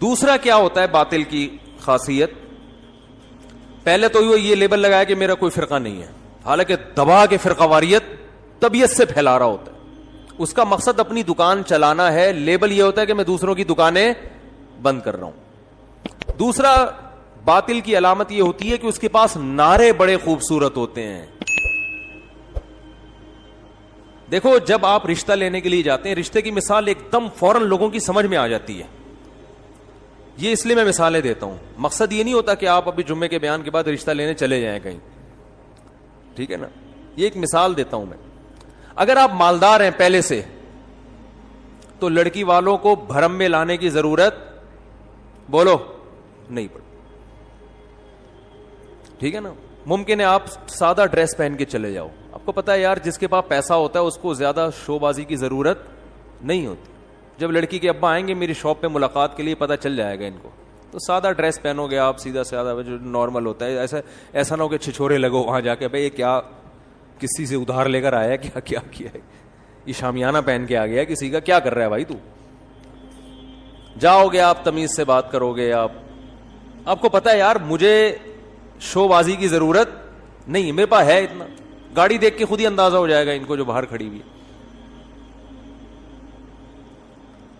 دوسرا کیا ہوتا ہے باطل کی خاصیت؟ پہلے تو یہ لیبل لگایا کہ میرا کوئی فرقہ نہیں ہے، حالانکہ دبا کے فرقہ واریت طبیعت سے پھیلا رہا ہوتا ہے. اس کا مقصد اپنی دکان چلانا ہے، لیبل یہ ہوتا ہے کہ میں دوسروں کی دکانیں بند کر رہا ہوں. دوسرا باطل کی علامت یہ ہوتی ہے کہ اس کے پاس نعرے بڑے خوبصورت ہوتے ہیں. دیکھو جب آپ رشتہ لینے کے لیے جاتے ہیں، رشتے کی مثال ایک دم فوراً لوگوں کی سمجھ میں آ جاتی ہے. یہ اس لیے میں مثالیں دیتا ہوں، مقصد یہ نہیں ہوتا کہ آپ ابھی جمعے کے بیان کے بعد رشتہ لینے چلے جائیں کہیں، ٹھیک ہے نا. یہ ایک مثال دیتا ہوں میں. اگر آپ مالدار ہیں پہلے سے تو لڑکی والوں کو بھرم میں لانے کی ضرورت بولو نہیں پڑتی، ٹھیک ہے نا. ممکن ہے آپ سادہ ڈریس پہن کے چلے جاؤ، آپ کو پتا ہے یار جس کے پاس پیسہ ہوتا ہے اس کو زیادہ شو بازی کی ضرورت نہیں ہوتی. جب لڑکی کے ابا آئیں گے میری شاپ پہ ملاقات کے لیے، پتہ چل جائے گا ان کو، تو سادہ ڈریس پہنو گے آپ، سیدھا سادہ جو نارمل ہوتا ہے. ایسا نہ ہو کہ چھچورے لگو وہاں جا کے، بھائی یہ کیا کسی سے ادھار لے کر آیا، کیا کیا کیا ہے، یہ شامیانہ پہن کے آ گیا کسی کا، کیا کر رہا ہے بھائی تو. جاؤ گے آپ تمیز سے بات کرو گے، آپ کو پتا ہے یار مجھے شو بازی کی ضرورت نہیں، میرے پاس ہے اتنا. گاڑی دیکھ کے خود ہی اندازہ ہو جائے گا ان کو جو باہر کھڑی ہوئی.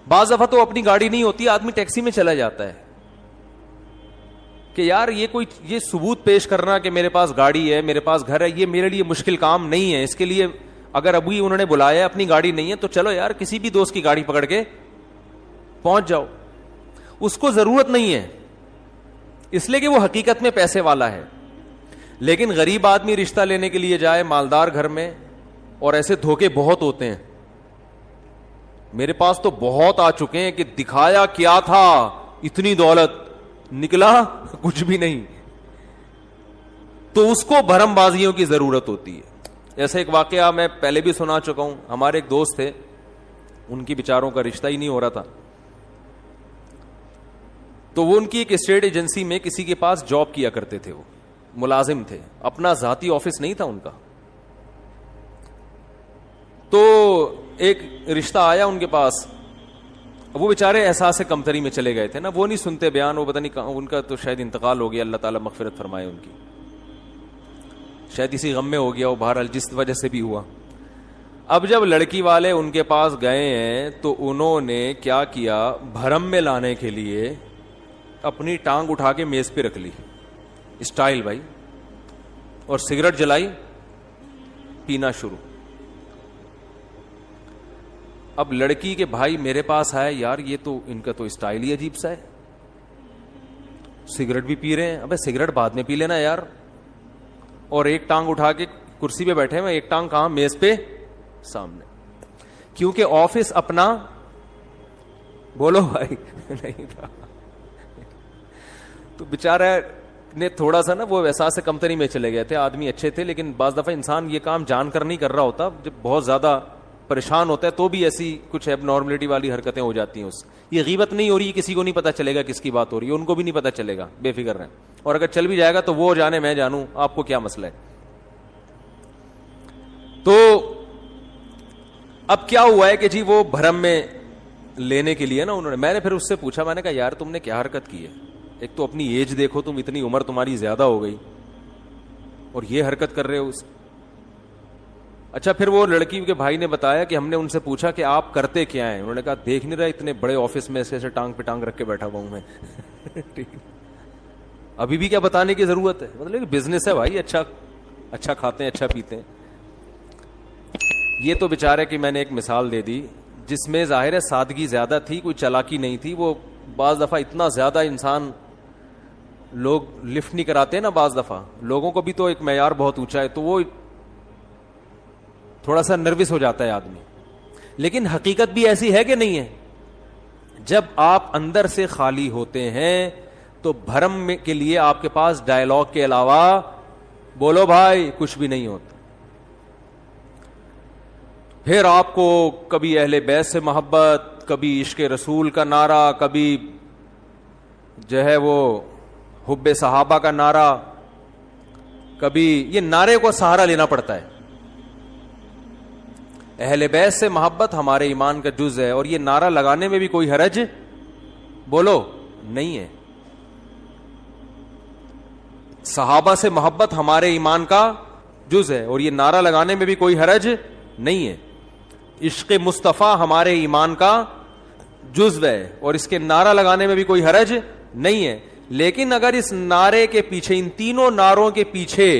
بعض دفعہ تو اپنی گاڑی نہیں ہوتی، آدمی ٹیکسی میں چلا جاتا ہے کہ یار یہ ثبوت پیش کرنا کہ میرے پاس گاڑی ہے، میرے پاس گھر ہے، یہ میرے لیے مشکل کام نہیں ہے. اس کے لیے اگر ابھی انہوں نے بلایا اپنی گاڑی نہیں ہے تو چلو یار کسی بھی دوست کی گاڑی پکڑ کے پہنچ جاؤ. اس کو ضرورت نہیں ہے اس لیے کہ وہ حقیقت میں پیسے والا ہے. لیکن غریب آدمی رشتہ لینے کے لیے جائے مالدار گھر میں، اور ایسے دھوکے بہت ہوتے ہیں. میرے پاس تو بہت آ چکے ہیں کہ دکھایا کیا تھا اتنی دولت، نکلا کچھ بھی نہیں. تو اس کو بھرم بازیوں کی ضرورت ہوتی ہے. ایسا ایک واقعہ میں پہلے بھی سنا چکا ہوں. ہمارے ایک دوست تھے، ان کی بیچاروں کا رشتہ ہی نہیں ہو رہا تھا، تو وہ ان کی ایک اسٹیٹ ایجنسی میں کسی کے پاس جاب کیا کرتے تھے، وہ ملازم تھے، اپنا ذاتی آفس نہیں تھا ان کا. تو ایک رشتہ آیا ان کے پاس، وہ بیچارے احساس کمتری میں چلے گئے تھے نا، وہ نہیں سنتے بیان، وہ پتہ نہیں ان کا تو شاید انتقال ہو گیا، اللہ تعالیٰ مغفرت فرمائے ان کی، شاید اسی غم میں ہو گیا وہ، بہرحال جس وجہ سے بھی ہوا. اب جب لڑکی والے ان کے پاس گئے ہیں تو انہوں نے کیا کیا، بھرم میں لانے کے لیے اپنی ٹانگ اٹھا کے میز پہ رکھ لی، اسٹائل بھائی، اور سگریٹ جلائی، پینا شروع. اب لڑکی کے بھائی میرے پاس آئے، یار یہ تو ان کا تو اسٹائل ہی عجیب سا ہے، سگریٹ بھی پی رہے ہیں. ابے سگریٹ بعد میں پی لینا یار. اور ایک ٹانگ اٹھا کے کرسی پہ بیٹھے ہوئے، ایک ٹانگ کہاں، میز پہ سامنے، کیونکہ آفس اپنا بولو بھائی نہیں تھا. تو بیچارہ نے تھوڑا سا نا وہ احساس کمتری میں چلے گئے تھے. آدمی اچھے تھے لیکن بعض دفعہ انسان یہ کام جان کر نہیں کر رہا ہوتا، جب بہت زیادہ پریشان ہوتا ہے تو بھی ایسی کچھ ایب نارملٹی والی حرکتیں ہو جاتی ہیں. یہ غیبت نہیں ہو رہی، کسی کو نہیں پتا چلے گا کس کی بات ہو رہی ہے، ان کو بھی نہیں پتا چلے گا، بے فکر رہیں. اور اگر چل بھی جائے گا تو وہ جانے میں جانوں، آپ کو کیا مسئلہ ہے. تو اب کیا ہوا ہے کہ جی وہ بھرم میں لینے کے لیے نا انہوں نے، میں نے پھر اس سے پوچھا، میں نے کہا یار تم نے کیا حرکت کی ہے، ایک تو اپنی ایج دیکھو، تم اتنی عمر تمہاری زیادہ ہو گئی اور یہ حرکت کر رہے ہو. اچھا پھر وہ لڑکی کے بھائی نے بتایا کہ ہم نے ان سے پوچھا کہ آپ کرتے کیا ہیں، انہوں نے کہا دیکھ نہیں رہا اتنے بڑے آفس میں ایسے ٹانگ پہ ٹانگ رکھ کے بیٹھا ہوا ہوں میں. ابھی بھی کیا بتانے کی ضرورت ہے، مطلب بزنس ہے بھائی، اچھا کھاتے ہیں، اچھا پیتے ہیں. یہ تو بیچارے کی میں نے ایک مثال دے دی جس میں ظاہر ہے سادگی زیادہ تھی، کوئی چالاکی نہیں تھی. وہ بعض دفعہ اتنا زیادہ انسان، لوگ لفٹ نہیں کراتے ہیں نا بعض دفعہ، لوگوں کو بھی تو ایک معیار بہت اونچا ہے، تو وہ تھوڑا سا نروس ہو جاتا ہے آدمی. لیکن حقیقت بھی ایسی ہے کہ نہیں ہے، جب آپ اندر سے خالی ہوتے ہیں تو بھرم کے لیے آپ کے پاس ڈائلاگ کے علاوہ بولو بھائی کچھ بھی نہیں ہوتا. پھر آپ کو کبھی اہل بیت سے محبت، کبھی عشق رسول کا نعرہ، کبھی جو ہے وہ حب صحابہ کا نعرہ، کبھی یہ نعرے کو سہارا لینا پڑتا ہے. اہل بیت سے محبت ہمارے ایمان کا جز ہے، اور یہ نعرہ لگانے میں بھی کوئی حرج بولو نہیں ہے. صحابہ سے محبت ہمارے ایمان کا جز ہے, اور یہ نعرہ لگانے میں بھی کوئی حرج نہیں ہے. عشق مصطفیٰ ہمارے ایمان کا جزو ہے, اور اس کے نعرہ لگانے میں بھی کوئی حرج نہیں ہے. لیکن اگر اس نعرے کے پیچھے, ان تینوں نعروں کے پیچھے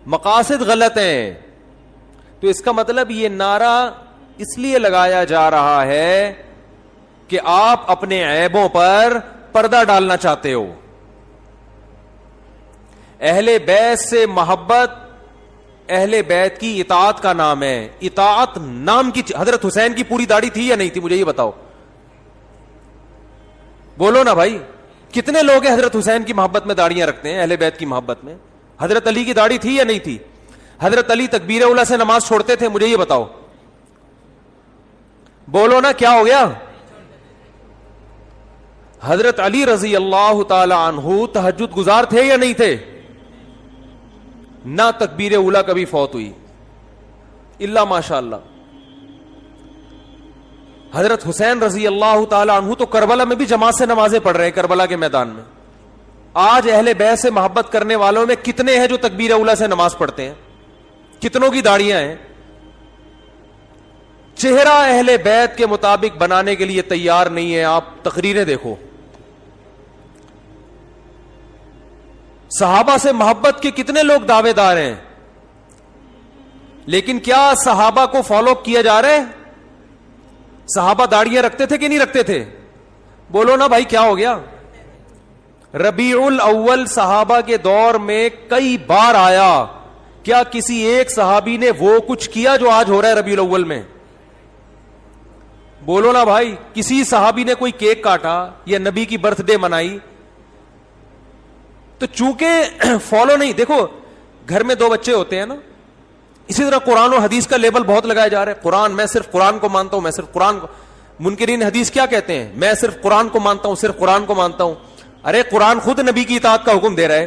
مقاصد غلط ہیں, تو اس کا مطلب یہ نعرہ اس لیے لگایا جا رہا ہے کہ آپ اپنے عیبوں پر پردہ ڈالنا چاہتے ہو. اہل بیت سے محبت اہل بیت کی اطاعت کا نام ہے. اطاعت نام کی, حضرت حسین کی پوری داڑھی تھی یا نہیں تھی؟ مجھے یہ بتاؤ, بولو نا بھائی. کتنے لوگ ہیں حضرت حسین کی محبت میں داڑیاں رکھتے ہیں, اہل بیت کی محبت میں؟ حضرت علی کی داڑھی تھی یا نہیں تھی؟ حضرت علی تکبیر اولیٰ سے نماز چھوڑتے تھے؟ مجھے یہ بتاؤ, بولو نا, کیا ہو گیا؟ حضرت علی رضی اللہ تعالی عنہ تہجد گزار تھے یا نہیں تھے؟ نہ تکبیر اولیٰ کبھی فوت ہوئی الا ماشاء اللہ. حضرت حسین رضی اللہ تعالی عنہ تو کربلا میں بھی جماعت سے نمازیں پڑھ رہے ہیں, کربلا کے میدان میں. آج اہل بیت سے محبت کرنے والوں میں کتنے ہیں جو تکبیر اولیٰ سے نماز پڑھتے ہیں؟ کتنوں کی داڑیاں ہیں؟ چہرہ اہل بیت کے مطابق بنانے کے لیے تیار نہیں ہے. آپ تقریریں دیکھو, صحابہ سے محبت کے کتنے لوگ دعوے دار ہیں, لیکن کیا صحابہ کو فالو کیا جا رہا ہے؟ صحابہ داڑیاں رکھتے تھے کہ نہیں رکھتے تھے؟ بولو نا بھائی, کیا ہو گیا؟ ربیع الاول صحابہ کے دور میں کئی بار آیا, کیا کسی ایک صحابی نے وہ کچھ کیا جو آج ہو رہا ہے ربیع الاول میں؟ بولو نا بھائی. کسی صحابی نے کوئی کیک کاٹا یا نبی کی برتھ ڈے منائی؟ تو چونکہ فالو نہیں. دیکھو, گھر میں 2 بچے ہوتے ہیں نا, اسی طرح قرآن و حدیث کا لیبل بہت لگایا جا رہا ہے. قرآن, میں صرف قرآن کو مانتا ہوں, میں صرف قرآن کو. منکرین حدیث کیا کہتے ہیں؟ میں صرف قرآن کو مانتا ہوں, صرف قرآن کو مانتا ہوں. ارے قرآن خود نبی کی اطاعت کا حکم دے رہا ہے.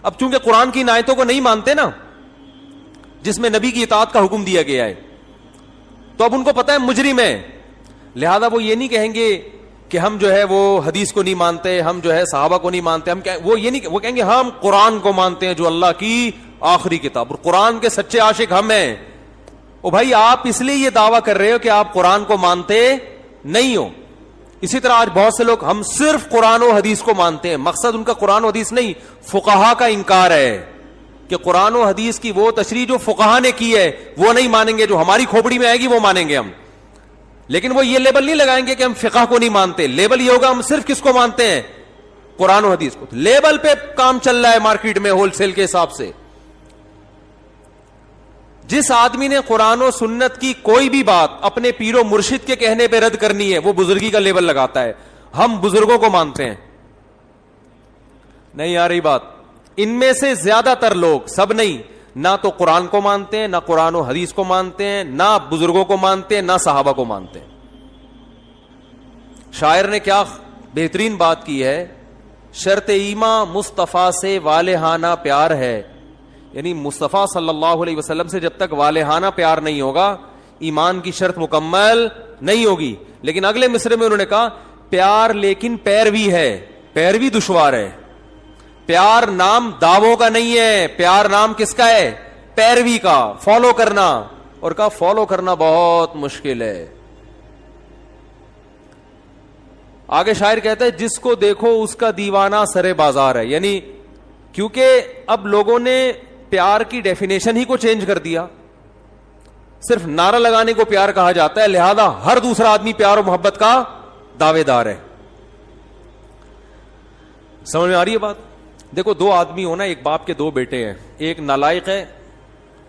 اب چونکہ قرآن کی آیتوں کو نہیں مانتے نا جس میں نبی کی اطاعت کا حکم دیا گیا ہے, تو اب ان کو پتا ہے مجرم ہے, لہذا وہ یہ نہیں کہیں گے کہ ہم جو ہے وہ حدیث کو نہیں مانتے, ہم جو ہے صحابہ کو نہیں مانتے, ہم وہ یہ نہیں, وہ کہیں گے ہم قرآن کو مانتے ہیں جو اللہ کی آخری کتاب, اور قرآن کے سچے عاشق ہم ہیں. او بھائی, آپ اس لیے یہ دعویٰ کر رہے ہو کہ آپ قرآن کو مانتے نہیں ہو. اسی طرح آج بہت سے لوگ ہم صرف قرآن و حدیث کو مانتے ہیں. مقصد ان کا قرآن و حدیث نہیں, فقہا کا انکار ہے کہ قرآن و حدیث کی وہ تشریح جو فقہا نے کی ہے وہ نہیں مانیں گے, جو ہماری کھوپڑی میں آئے گی وہ مانیں گے ہم. لیکن وہ یہ لیبل نہیں لگائیں گے کہ ہم فقہ کو نہیں مانتے. لیبل یہ ہوگا ہم صرف کس کو مانتے ہیں؟ قرآن و حدیث کو. لیبل پہ کام چل رہا ہے مارکیٹ میں ہول سیل کے حساب سے. جس آدمی نے قرآن و سنت کی کوئی بھی بات اپنے پیر و مرشد کے کہنے پہ رد کرنی ہے, وہ بزرگی کا لیبل لگاتا ہے, ہم بزرگوں کو مانتے ہیں. نہیں آ رہی بات؟ ان میں سے زیادہ تر لوگ, سب نہیں, نہ تو قرآن کو مانتے ہیں, نہ قرآن و حدیث کو مانتے ہیں, نہ بزرگوں کو مانتے ہیں, نہ صحابہ کو مانتے ہیں. شاعر نے کیا بہترین بات کی ہے, شرط ایمان مصطفیٰ سے والہانہ پیار ہے. یعنی مصطفیٰ صلی اللہ علیہ وسلم سے جب تک والہانہ پیار نہیں ہوگا ایمان کی شرط مکمل نہیں ہوگی. لیکن اگلے مصرے میں انہوں نے کہا پیار لیکن پیروی ہے, پیروی دشوار ہے. پیار نام دعووں کا نہیں ہے, پیار نام کس کا ہے؟ پیروی کا, فالو کرنا. اور کہا فالو کرنا بہت مشکل ہے. آگے شاعر کہتا ہے جس کو دیکھو اس کا دیوانہ سرے بازار ہے. یعنی کیونکہ اب لوگوں نے پیار کی ڈیفینیشن ہی کو چینج کر دیا, صرف نعرہ لگانے کو پیار کہا جاتا ہے, لہذا ہر دوسرا آدمی پیار و محبت کا دعوے دار ہے. سمجھ میں آ رہی ہے بات؟ دیکھو, 2 آدمی ہونا, ایک باپ کے 2 بیٹے ہیں, ایک نالائق ہے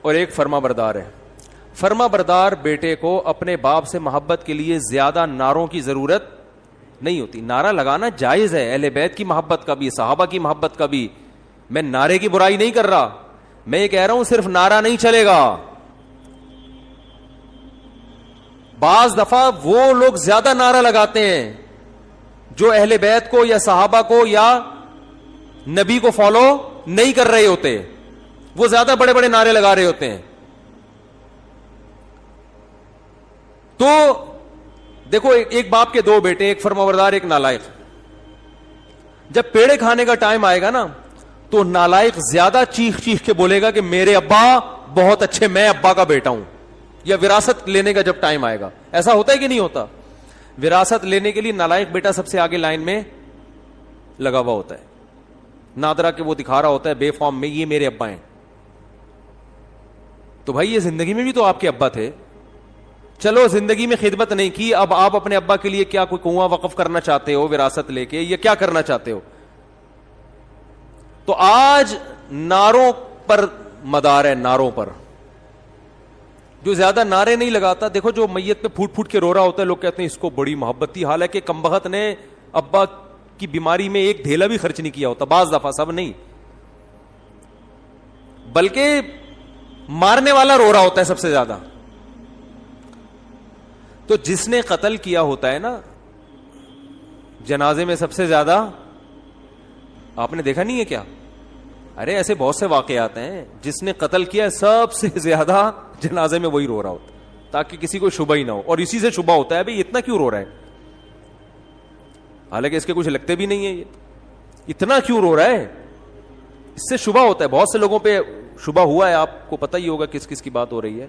اور ایک فرما بردار ہے. فرما بردار بیٹے کو اپنے باپ سے محبت کے لیے زیادہ نعروں کی ضرورت نہیں ہوتی. نعرہ لگانا جائز ہے, اہل بیت کی محبت کا بھی, صحابہ کی محبت کا بھی. میں نعرے کی برائی نہیں کر رہا, میں یہ کہہ رہا ہوں صرف نعرہ نہیں چلے گا. بعض دفعہ وہ لوگ زیادہ نعرہ لگاتے ہیں جو اہل بیت کو یا صحابہ کو یا نبی کو فالو نہیں کر رہے ہوتے, وہ زیادہ بڑے بڑے نعرے لگا رہے ہوتے ہیں. تو دیکھو ایک باپ کے دو بیٹے, ایک فرمانبردار ایک نالائق. جب پیڑے کھانے کا ٹائم آئے گا نا تو نالائق زیادہ چیخ چیخ کے بولے گا کہ میرے ابا بہت اچھے, میں ابا کا بیٹا ہوں. یا وراثت لینے کا جب ٹائم آئے گا, ایسا ہوتا ہے کہ نہیں ہوتا؟ وراثت لینے کے لیے نالائق بیٹا سب سے آگے لائن میں لگا ہوا ہوتا ہے, نادرا کہ وہ دکھا رہا ہوتا ہے بے فارم میں, یہ میرے ابا ہیں. تو بھائی یہ زندگی میں بھی تو آپ کے ابا تھے. چلو زندگی میں خدمت نہیں کی, اب آپ اپنے ابا کے لیے کیا کوئی کنواں وقف کرنا چاہتے ہو وراثت لے کے, یا کیا کرنا چاہتے ہو؟ تو آج نعروں پر مدار ہے, نعروں پر. جو زیادہ نعرے نہیں لگاتا, دیکھو جو میت پہ پھوٹ پھوٹ کے رو رہا ہوتا ہے, لوگ کہتے ہیں اس کو بڑی محبت تھی, حالانکہ کمبخت نے ابا کی بیماری میں ایک ڈھیلا بھی خرچ نہیں کیا ہوتا, بعض دفعہ, سب نہیں. بلکہ مارنے والا رو رہا ہوتا ہے سب سے زیادہ. تو جس نے قتل کیا ہوتا ہے نا, جنازے میں سب سے زیادہ, آپ نے دیکھا نہیں ہے کیا؟ ارے ایسے بہت سے واقعات ہیں, جس نے قتل کیا ہے سب سے زیادہ جنازے میں وہی رو رہا ہوتا ہے, تاکہ کسی کو شبہ ہی نہ ہو. اور اسی سے شبہ ہوتا ہے بھئی اتنا کیوں رو رہا ہے, حالانکہ اس کے کچھ لگتے بھی نہیں ہے, یہ اتنا کیوں رو رہا ہے, اس سے شبہ ہوتا ہے. بہت سے لوگوں پہ شبہ ہوا ہے, آپ کو پتہ ہی ہوگا کس کس کی بات ہو رہی ہے.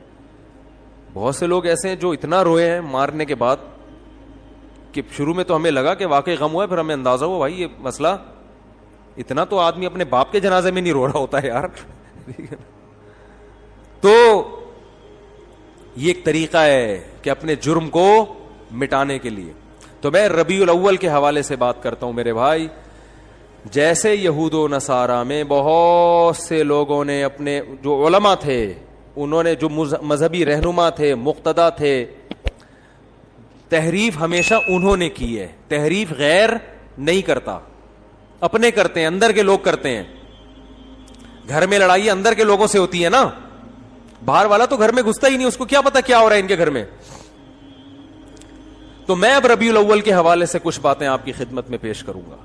بہت سے لوگ ایسے ہیں جو اتنا روئے ہیں مارنے کے بعد کہ شروع میں تو ہمیں لگا کہ واقعی غم ہوا ہے, پھر ہمیں اندازہ ہوا بھائی یہ مسئلہ, اتنا تو آدمی اپنے باپ کے جنازے میں نہیں رو رہا ہوتا ہے یار. تو یہ ایک طریقہ ہے کہ اپنے جرم کو مٹانے کے لیے. تو میں ربیع الاول کے حوالے سے بات کرتا ہوں میرے بھائی. جیسے یہود و نصارہ میں بہت سے لوگوں نے اپنے جو علماء تھے, انہوں نے جو مذہبی رہنما تھے, مقتدا تھے, تحریف ہمیشہ انہوں نے کی ہے. تحریف غیر نہیں کرتا, اپنے کرتے ہیں, اندر کے لوگ کرتے ہیں. گھر میں لڑائی اندر کے لوگوں سے ہوتی ہے نا, باہر والا تو گھر میں گھستا ہی نہیں, اس کو کیا پتا کیا ہو رہا ہے ان کے گھر میں. تو میں اب ربیع الاول کے حوالے سے کچھ باتیں آپ کی خدمت میں پیش کروں گا,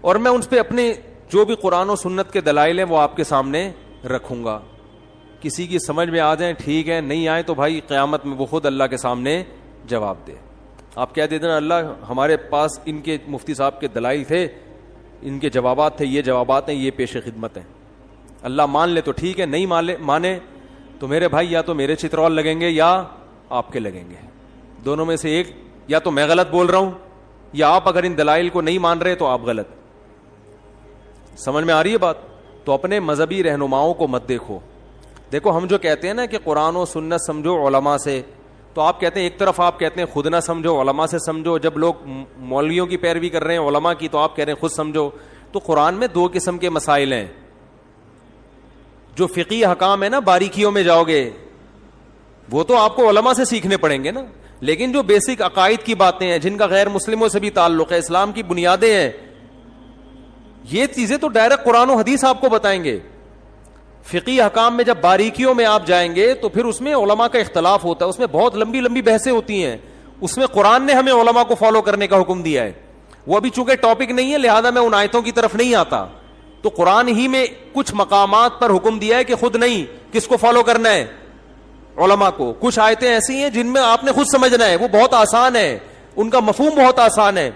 اور میں ان پہ اپنے جو بھی قرآن و سنت کے دلائل ہیں وہ آپ کے سامنے رکھوں گا. کسی کی سمجھ میں آ جائیں ٹھیک ہے, نہیں آئے تو بھائی قیامت میں وہ خود اللہ کے سامنے جواب دے. آپ کہہ دیتے نا اللہ ہمارے پاس ان کے مفتی صاحب کے دلائل تھے, ان کے جوابات تھے, یہ جوابات ہیں, یہ پیش خدمت ہیں. اللہ مان لے تو ٹھیک ہے, نہیں مانے تو میرے بھائی یا تو میرے چترول لگیں گے یا آپ کے لگیں گے, دونوں میں سے ایک. یا تو میں غلط بول رہا ہوں, یا آپ اگر ان دلائل کو نہیں مان رہے تو آپ غلط. سمجھ میں آ رہی ہے بات؟ تو اپنے مذہبی رہنماؤں کو مت دیکھو. دیکھو ہم جو کہتے ہیں نا کہ قرآن و سنت سمجھو علماء سے, تو آپ کہتے ہیں ایک طرف آپ کہتے ہیں خود نہ سمجھو, علماء سے سمجھو. جب لوگ مولویوں کی پیروی کر رہے ہیں علماء کی, تو آپ کہہ رہے ہیں خود سمجھو. تو قرآن میں دو قسم کے مسائل ہیں. جو فقہی احکام ہے نا, باریکیوں میں جاؤ گے وہ تو آپ کو علماء سے سیکھنے پڑیں گے نا, لیکن جو بیسک عقائد کی باتیں ہیں, جن کا غیر مسلموں سے بھی تعلق ہے, اسلام کی بنیادیں ہیں, یہ چیزیں تو ڈائریکٹ قرآن و حدیث آپ کو بتائیں گے. فقہی احکام میں جب باریکیوں میں آپ جائیں گے تو پھر اس میں علماء کا اختلاف ہوتا ہے, اس میں بہت لمبی لمبی بحثیں ہوتی ہیں. اس میں قرآن نے ہمیں علماء کو فالو کرنے کا حکم دیا ہے. وہ ابھی چونکہ ٹاپک نہیں ہے لہذا میں ان آیتوں کی طرف نہیں آتا. تو قرآن ہی میں کچھ مقامات پر حکم دیا ہے کہ خود نہیں, کس کو فالو کرنا ہے؟ علماء کو. کچھ آیتیں ایسی ہیں جن میں آپ نے خود سمجھنا ہے, وہ بہت آسان ہے, ان کا مفہوم بہت آسان ہے,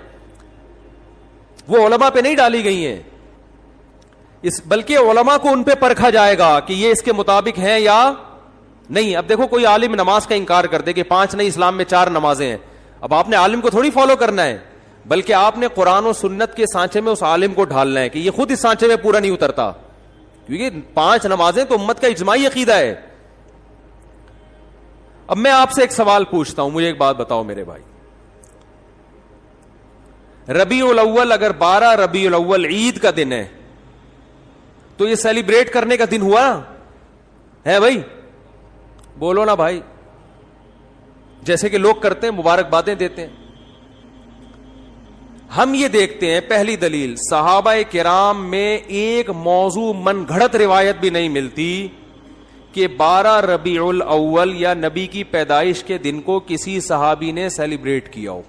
وہ علماء پہ نہیں ڈالی گئی ہیں. بلکہ علماء کو ان پہ پرکھا جائے گا کہ یہ اس کے مطابق ہیں یا نہیں. اب دیکھو کوئی عالم نماز کا انکار کر دے کہ 5 نہیں اسلام میں 4 نمازیں ہیں, اب آپ نے عالم کو تھوڑی فالو کرنا ہے, بلکہ آپ نے قرآن و سنت کے سانچے میں اس عالم کو ڈھالنا ہے کہ یہ خود اس سانچے میں پورا نہیں اترتا, کیونکہ 5 نمازیں تو امت کا اجماعی عقیدہ ہے. اب میں آپ سے ایک سوال پوچھتا ہوں, مجھے ایک بات بتاؤ میرے بھائی, ربیع الاول اگر 12 ربیع الاول عید کا دن ہے تو یہ سیلیبریٹ کرنے کا دن ہوا ہے بھائی؟ بولو نا بھائی, جیسے کہ لوگ کرتے ہیں, مبارکبادیں دیتے ہیں. ہم یہ دیکھتے ہیں, پہلی دلیل, صحابہ کرام میں ایک موضوع من گھڑت روایت بھی نہیں ملتی کہ 12 ربیع الاول یا نبی کی پیدائش کے دن کو کسی صحابی نے سیلیبریٹ کیا ہو.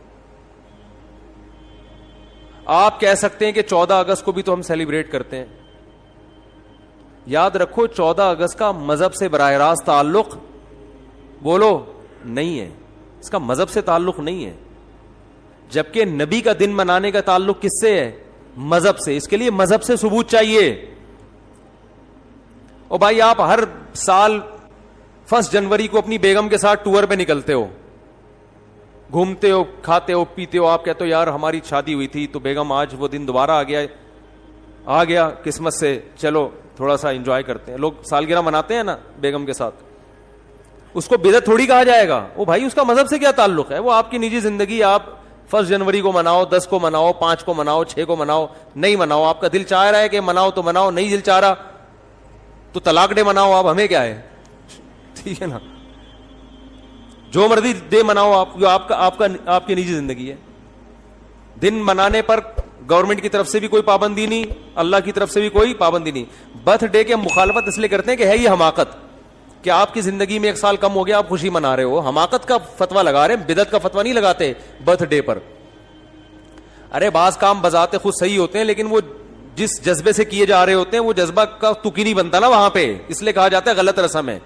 آپ کہہ سکتے ہیں کہ 14 اگست کو بھی تو ہم سیلیبریٹ کرتے ہیں. یاد رکھو 14 اگست کا مذہب سے براہ راست تعلق بولو نہیں ہے. اس کا مذہب سے تعلق نہیں ہے. جبکہ نبی کا دن منانے کا تعلق کس سے ہے؟ مذہب سے. اس کے لیے مذہب سے ثبوت چاہیے. اور بھائی آپ ہر سال 1 جنوری کو اپنی بیگم کے ساتھ ٹور پہ نکلتے ہو, گھومتے ہو, کھاتے ہو, پیتے ہو, آپ کہتے ہو یار ہماری شادی ہوئی تھی تو بیگم آج وہ دن دوبارہ آ گیا قسمت سے, چلو تھوڑا سا انجوائے کرتے ہیں. لوگ سالگرہ مناتے ہیں نا بیگم کے ساتھ, اس کو بدعت تھوڑی کہا جائے گا. وہ بھائی اس کا مذہب سے کیا تعلق ہے؟ وہ آپ کی نجی زندگی. آپ 1 جنوری کو مناؤ, 10 کو مناؤ, 5 کو مناؤ, 6 کو مناؤ, نہیں مناؤ. آپ کا دل چاہ رہا ہے کہ مناؤ تو مناؤ, نہیں دل چاہ رہا تو طلاق ڈے مناؤ. آپ ہمیں کیا ہے, ٹھیک ہے نا, جو مرضی ڈے مناؤ آپ, جو آپ کی نجی زندگی ہے. دن منانے پر گورنمنٹ کی طرف سے بھی کوئی پابندی نہیں, اللہ کی طرف سے بھی کوئی پابندی نہیں. برتھ ڈے کے مخالفت اس لیے کرتے ہیں کہ ہے یہ حماقت, کہ آپ کی زندگی میں 1 سال کم ہو گیا, آپ خوشی منا رہے ہو. حماقت کا فتویٰ لگا رہے ہیں, بدعت کا فتویٰ نہیں لگاتے برتھ ڈے پر. ارے بعض کام بذات خود صحیح ہوتے ہیں, لیکن وہ جس جذبے سے کیے جا رہے ہوتے ہیں وہ جذبہ کا تکی نہیں بنتا نا وہاں پہ, اس لیے کہا جاتا ہے غلط رسم ہے.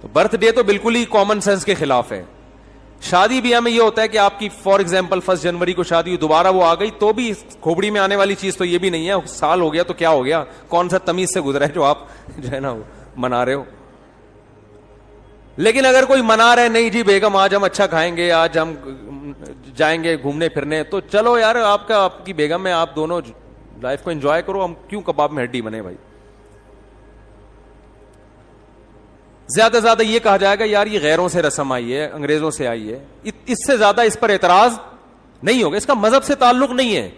تو برتھ ڈے تو بالکل ہی کامن سینس کے خلاف ہے. شادی بیاہ میں یہ ہوتا ہے کہ آپ کی فار ایگزامپل 1 جنوری کو شادی ہوئی, دوبارہ وہ آ گئی تو بھی کھوپڑی میں آنے والی چیز تو یہ بھی نہیں ہے. سال ہو گیا تو کیا ہو گیا, کون سا تمیز سے گزرا ہے جو آپ جو ہے نا منا رہے ہو. لیکن اگر کوئی منا رہے نہیں جی بیگم آج ہم اچھا کھائیں گے, آج ہم جائیں گے گھومنے پھرنے, تو چلو یار آپ کی بیگم ہے, آپ دونوں لائف کو انجوائے کرو, ہم کیوں کباب میں ہڈی بنے بھائی. زیادہ سے زیادہ یہ کہا جائے گا یار یہ غیروں سے رسم آئی ہے, انگریزوں سے آئی ہے, اس سے زیادہ اس پر اعتراض نہیں ہوگا. اس کا مذہب سے تعلق نہیں ہے.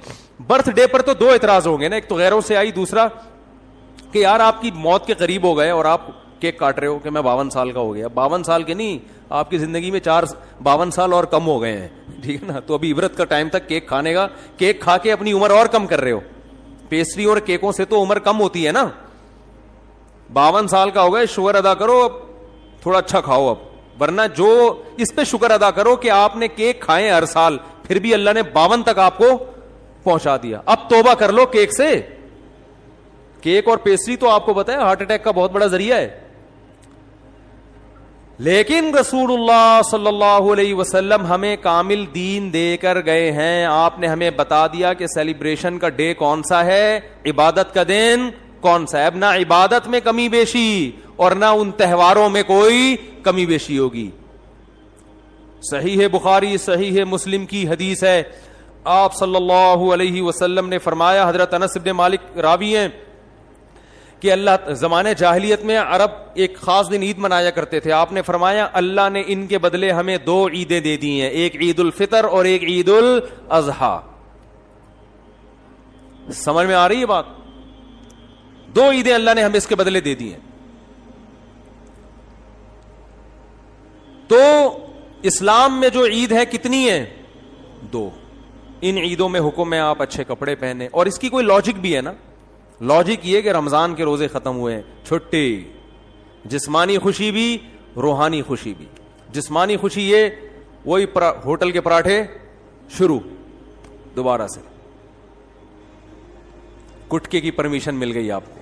برتھ ڈے پر تو 2 اعتراض ہوں گے نا, ایک تو غیروں سے آئی, دوسرا کہ یار آپ کی موت کے قریب ہو گئے اور آپ کیک کاٹ رہے ہو کہ میں 52 سال کا ہو گیا. 52 سال کے نہیں, آپ کی زندگی میں 52 سال اور کم ہو گئے ہیں, ٹھیک ہے نا. تو ابھی عبرت کا ٹائم تک کیک کھانے کا, کیک کھا کے اپنی عمر اور کم کر رہے ہو. پیسٹری اور کیکوں سے تو عمر کم ہوتی ہے نا. 52 سال کا ہو گئے, شکر ادا کرو, تھوڑا اچھا کھاؤ اب, ورنہ جو اس پہ شکر ادا کرو کہ آپ نے کیک کھائے ہر سال, پھر بھی اللہ نے 52 تک آپ کو پہنچا دیا. اب توبہ کر لو کیک سے. کیک اور پیسٹری تو آپ کو پتا ہے ہارٹ اٹیک کا بہت بڑا ذریعہ ہے. لیکن رسول اللہ صلی اللہ علیہ وسلم ہمیں کامل دین دے کر گئے ہیں. آپ نے ہمیں بتا دیا کہ سیلیبریشن کا ڈے کون سا ہے, عبادت کا دن کون سا ہے. اب نہ عبادت میں کمی بیشی اور نہ ان تہواروں میں کوئی کمی بیشی ہوگی. صحیح ہے بخاری, صحیح ہے مسلم کی حدیث ہے, آپ صلی اللہ علیہ وسلم نے فرمایا, حضرت انس بن مالک راوی ہیں, کہ اللہ زمانے جاہلیت میں عرب ایک خاص دن عید منایا کرتے تھے. آپ نے فرمایا اللہ نے ان کے بدلے ہمیں 2 عیدیں دے دی ہیں, ایک عید الفطر اور ایک عید الاضحیٰ. سمجھ میں آ رہی ہے بات؟ 2 عیدیں اللہ نے ہمیں اس کے بدلے دے دی ہیں. تو اسلام میں جو عید ہے کتنی ہے؟ 2. ان عیدوں میں حکم ہے آپ اچھے کپڑے پہنے, اور اس کی کوئی لاجک بھی ہے نا. لاجک یہ کہ رمضان کے روزے ختم ہوئے, چھٹی, جسمانی خوشی بھی روحانی خوشی بھی. جسمانی خوشی یہ وہی ہوٹل کے پراٹھے شروع دوبارہ سے, گٹکے کی پرمیشن مل گئی آپ کو,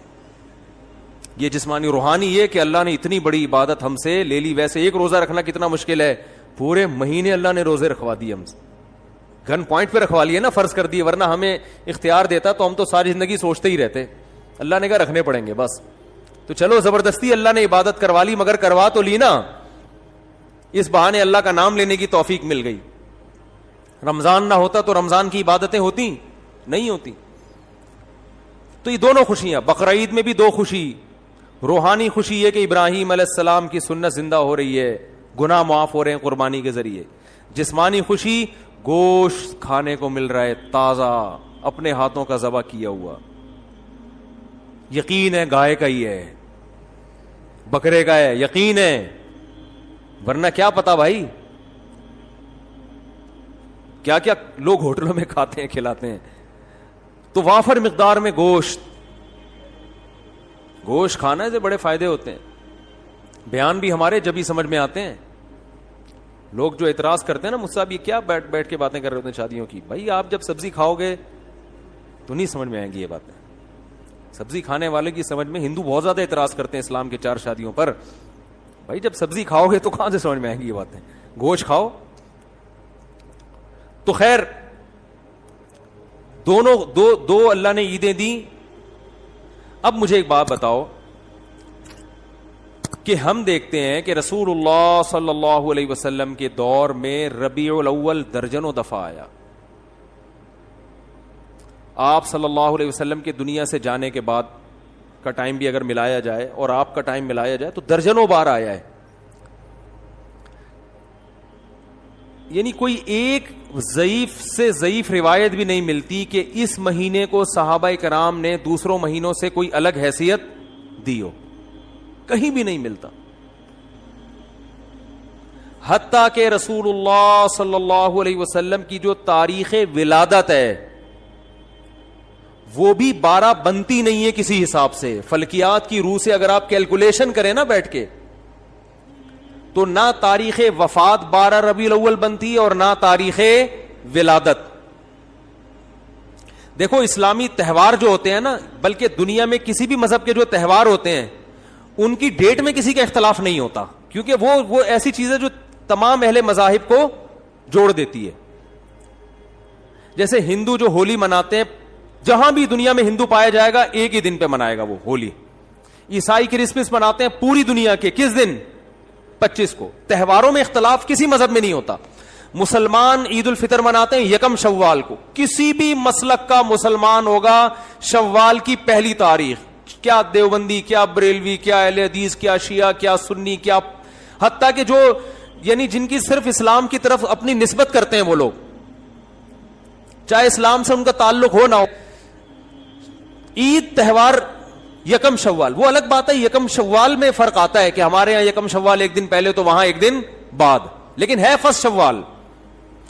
یہ جسمانی. روحانی یہ کہ اللہ نے اتنی بڑی عبادت ہم سے لے لی. ویسے ایک روزہ رکھنا کتنا مشکل ہے, پورے مہینے اللہ نے روزے رکھوا دیے ہم سے, گن پوائنٹ پہ رکھوا لیے نا, فرض کر دیے. ورنہ ہمیں اختیار دیتا تو ہم تو ساری زندگی سوچتے ہی رہتے. اللہ نے کہا رکھنے پڑیں گے بس. تو چلو زبردستی اللہ نے عبادت کروا لی, مگر کروا تو لی نا, اس بہانے اللہ کا نام لینے کی توفیق مل گئی. رمضان نہ ہوتا تو رمضان کی عبادتیں ہوتی نہیں ہوتی. تو یہ دونوں خوشیاں. بقرعید میں بھی 2 خوشی. روحانی خوشی یہ کہ ابراہیم علیہ السلام کی سنت زندہ ہو رہی ہے, گناہ معاف ہو رہے ہیں قربانی کے ذریعے. جسمانی خوشی گوشت کھانے کو مل رہا ہے تازہ, اپنے ہاتھوں کا ذبح کیا ہوا. یقین ہے گائے کا ہی ہے, بکرے کا ہے, یقین ہے, ورنہ کیا پتا بھائی کیا کیا لوگ ہوٹلوں میں کھاتے ہیں کھلاتے ہیں. تو وافر مقدار میں گوشت کھانے سے بڑے فائدے ہوتے ہیں. بیان بھی ہمارے جبھی سمجھ میں آتے ہیں. لوگ جو اعتراض کرتے ہیں نا مجھ سے, اب یہ کیا بیٹھ کے باتیں کر رہے ہوتے ہیں شادیوں کی. بھائی آپ جب سبزی کھاؤ گے تو نہیں سمجھ میں آئیں گی یہ باتیں. سبزی کھانے والے کی سمجھ میں, ہندو بہت زیادہ اعتراض کرتے ہیں اسلام کے 4 شادیوں پر. بھائی جب سبزی کھاؤ گے تو کہاں سے سمجھ میں آئیں گی یہ باتیں؟ گوشت کھاؤ. تو خیر دونوں دو اللہ نے عیدیں دی. اب مجھے ایک بات بتاؤ کہ ہم دیکھتے ہیں کہ رسول اللہ صلی اللہ علیہ وسلم کے دور میں ربیع الاول درجنوں دفعہ آیا. آپ صلی اللہ علیہ وسلم کے دنیا سے جانے کے بعد کا ٹائم بھی اگر ملایا جائے اور آپ کا ٹائم ملایا جائے تو درجنوں بار آیا ہے. یعنی کوئی ایک ضعیف سے ضعیف روایت بھی نہیں ملتی کہ اس مہینے کو صحابہ کرام نے دوسروں مہینوں سے کوئی الگ حیثیت دی ہو. کہیں بھی نہیں ملتا. حتیٰ کہ رسول اللہ صلی اللہ علیہ وسلم کی جو تاریخ ولادت ہے وہ بھی 12 بنتی نہیں ہے کسی حساب سے. فلکیات کی روح سے اگر آپ کیلکولیشن کریں نا بیٹھ کے تو نہ تاریخ وفات 12 ربیع الاول بنتی اور نہ تاریخ ولادت. دیکھو اسلامی تہوار جو ہوتے ہیں نا, بلکہ دنیا میں کسی بھی مذہب کے جو تہوار ہوتے ہیں ان کی ڈیٹ میں کسی کا اختلاف نہیں ہوتا, کیونکہ وہ ایسی چیز ہے جو تمام اہل مذاہب کو جوڑ دیتی ہے. جیسے ہندو جو ہولی مناتے ہیں, جہاں بھی دنیا میں ہندو پایا جائے گا ایک ہی دن پہ منائے گا وہ ہولی. عیسائی کرسمس مناتے ہیں پوری دنیا کے کس دن؟ 25 کو. تہواروں میں اختلاف کسی مذہب میں نہیں ہوتا. مسلمان عید الفطر مناتے ہیں 1 شوال کو. کسی بھی مسلک کا مسلمان ہوگا شوال کی پہلی تاریخ, کیا دیوبندی, کیا بریلوی, کیا اہل حدیث, کیا شیعہ, کیا سنی, کیا حتیٰ کہ جو یعنی جن کی صرف اسلام کی طرف اپنی نسبت کرتے ہیں وہ لوگ, چاہے اسلام سے ان کا تعلق ہو نہ ہو, عید تہوار 1 شوال وہ الگ بات ہے. 1 شوال میں فرق آتا ہے کہ ہمارے یہاں 1 شوال ایک دن پہلے تو وہاں ایک دن بعد, لیکن ہے 1 شوال.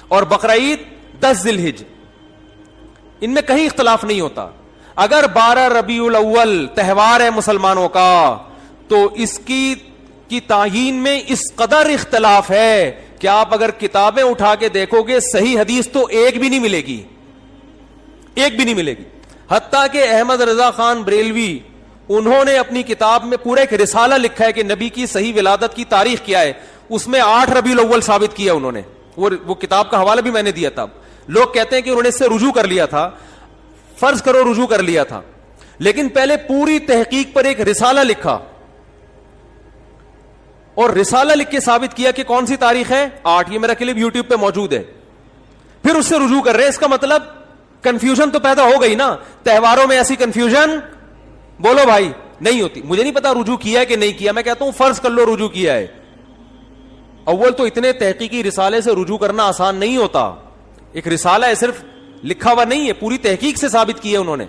اور بقرعید 10 ذی الحجہ, ان میں کہیں اختلاف نہیں ہوتا. اگر 12 ربیع الاول تہوار ہے مسلمانوں کا تو اس کی تعیین میں اس قدر اختلاف ہے کہ آپ اگر کتابیں اٹھا کے دیکھو گے صحیح حدیث تو ایک بھی نہیں ملے گی, ایک بھی نہیں ملے گی. حتیٰ کہ احمد رضا خان بریلوی انہوں نے اپنی کتاب میں پورا ایک رسالہ لکھا ہے کہ نبی کی صحیح ولادت کی تاریخ کیا ہے, اس میں 8 ربیع الاول ثابت کیا انہوں نے. وہ کتاب کا حوالہ بھی میں نے دیا تھا. لوگ کہتے ہیں کہ انہوں نے اس سے رجوع کر لیا تھا, فرض کرو رجوع کر لیا تھا, لیکن پہلے پوری تحقیق پر ایک رسالہ لکھا اور رسالہ لکھ کے ثابت کیا کہ کون سی تاریخ ہے 8. یہ میرا کلپ یوٹیوب پہ موجود ہے. پھر اس سے رجوع کر رہے. اس کا مطلب کنفیوژن تو پیدا ہو گئی نا. تہواروں میں ایسی کنفیوژن بولو بھائی نہیں ہوتی. مجھے نہیں پتا رجوع کیا ہے کہ نہیں کیا, میں کہتا ہوں فرض کر لو رجوع کیا ہے. اول تو اتنے تحقیقی رسالے سے رجوع کرنا آسان نہیں ہوتا. ایک رسالہ ہے, صرف لکھا ہوا نہیں ہے, پوری تحقیق سے ثابت کی ہے انہوں نے.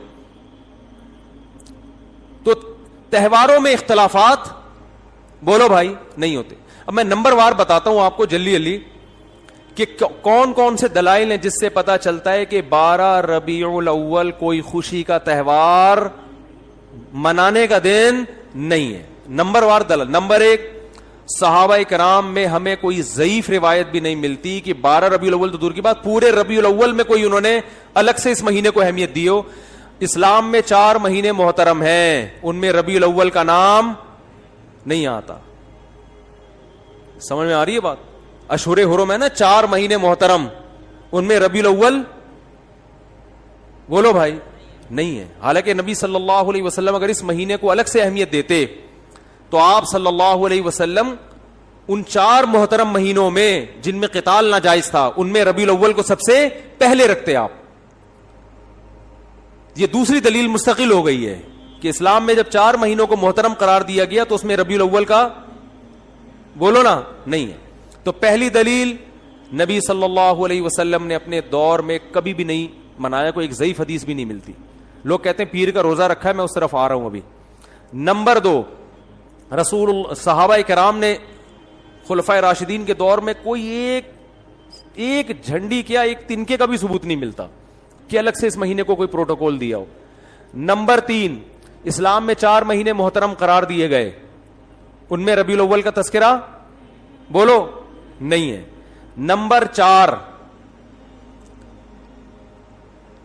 تو تہواروں میں اختلافات بولو بھائی نہیں ہوتے. اب میں نمبر وار بتاتا ہوں آپ کو جلدی جلدی کہ کون کون سے دلائل ہیں جس سے پتا چلتا ہے کہ 12 ربیع الاول کوئی خوشی کا تہوار منانے کا دن نہیں ہے. نمبر وار دلائل. نمبر 1, صحابہ کرام میں ہمیں کوئی ضعیف روایت بھی نہیں ملتی کہ 12 ربیع الاول تو دور کی بات, پورے ربیع الاول میں کوئی انہوں نے الگ سے اس مہینے کو اہمیت دی ہو. اسلام میں 4 مہینے محترم ہیں, ان میں ربیع الاول کا نام نہیں آتا. سمجھ میں آ رہی ہے بات؟ اشہر حرم ہے نا 4 مہینے محترم, ان میں ربیع الاول بولو بھائی نہیں ہے. حالانکہ نبی صلی اللہ علیہ وسلم اگر اس مہینے کو الگ سے اہمیت دیتے تو آپ صلی اللہ علیہ وسلم ان 4 محترم مہینوں میں جن میں قتال ناجائز تھا ان میں ربیع الاول کو سب سے پہلے رکھتے آپ. یہ دوسری دلیل مستقل ہو گئی ہے کہ اسلام میں جب 4 مہینوں کو محترم قرار دیا گیا تو اس میں ربیع الاول کا بولو نا نہیں ہے. تو پہلی دلیل, نبی صلی اللہ علیہ وسلم نے اپنے دور میں کبھی بھی نہیں منایا, کوئی ایک ضعیف حدیث بھی نہیں ملتی. لوگ کہتے ہیں پیر کا روزہ رکھا ہے, میں اس طرف آ رہا ہوں ابھی. نمبر 2, صحابہ کرام نے خلفائے راشدین کے دور میں کوئی ایک جھنڈی کیا ایک تنکے کا بھی ثبوت نہیں ملتا کہ الگ سے اس مہینے کو کوئی پروٹوکول دیا ہو. نمبر 3, اسلام میں 4 مہینے محترم قرار دیے گئے, ان میں ربیع الاول کا تذکرہ بولو نہیں ہے. نمبر 4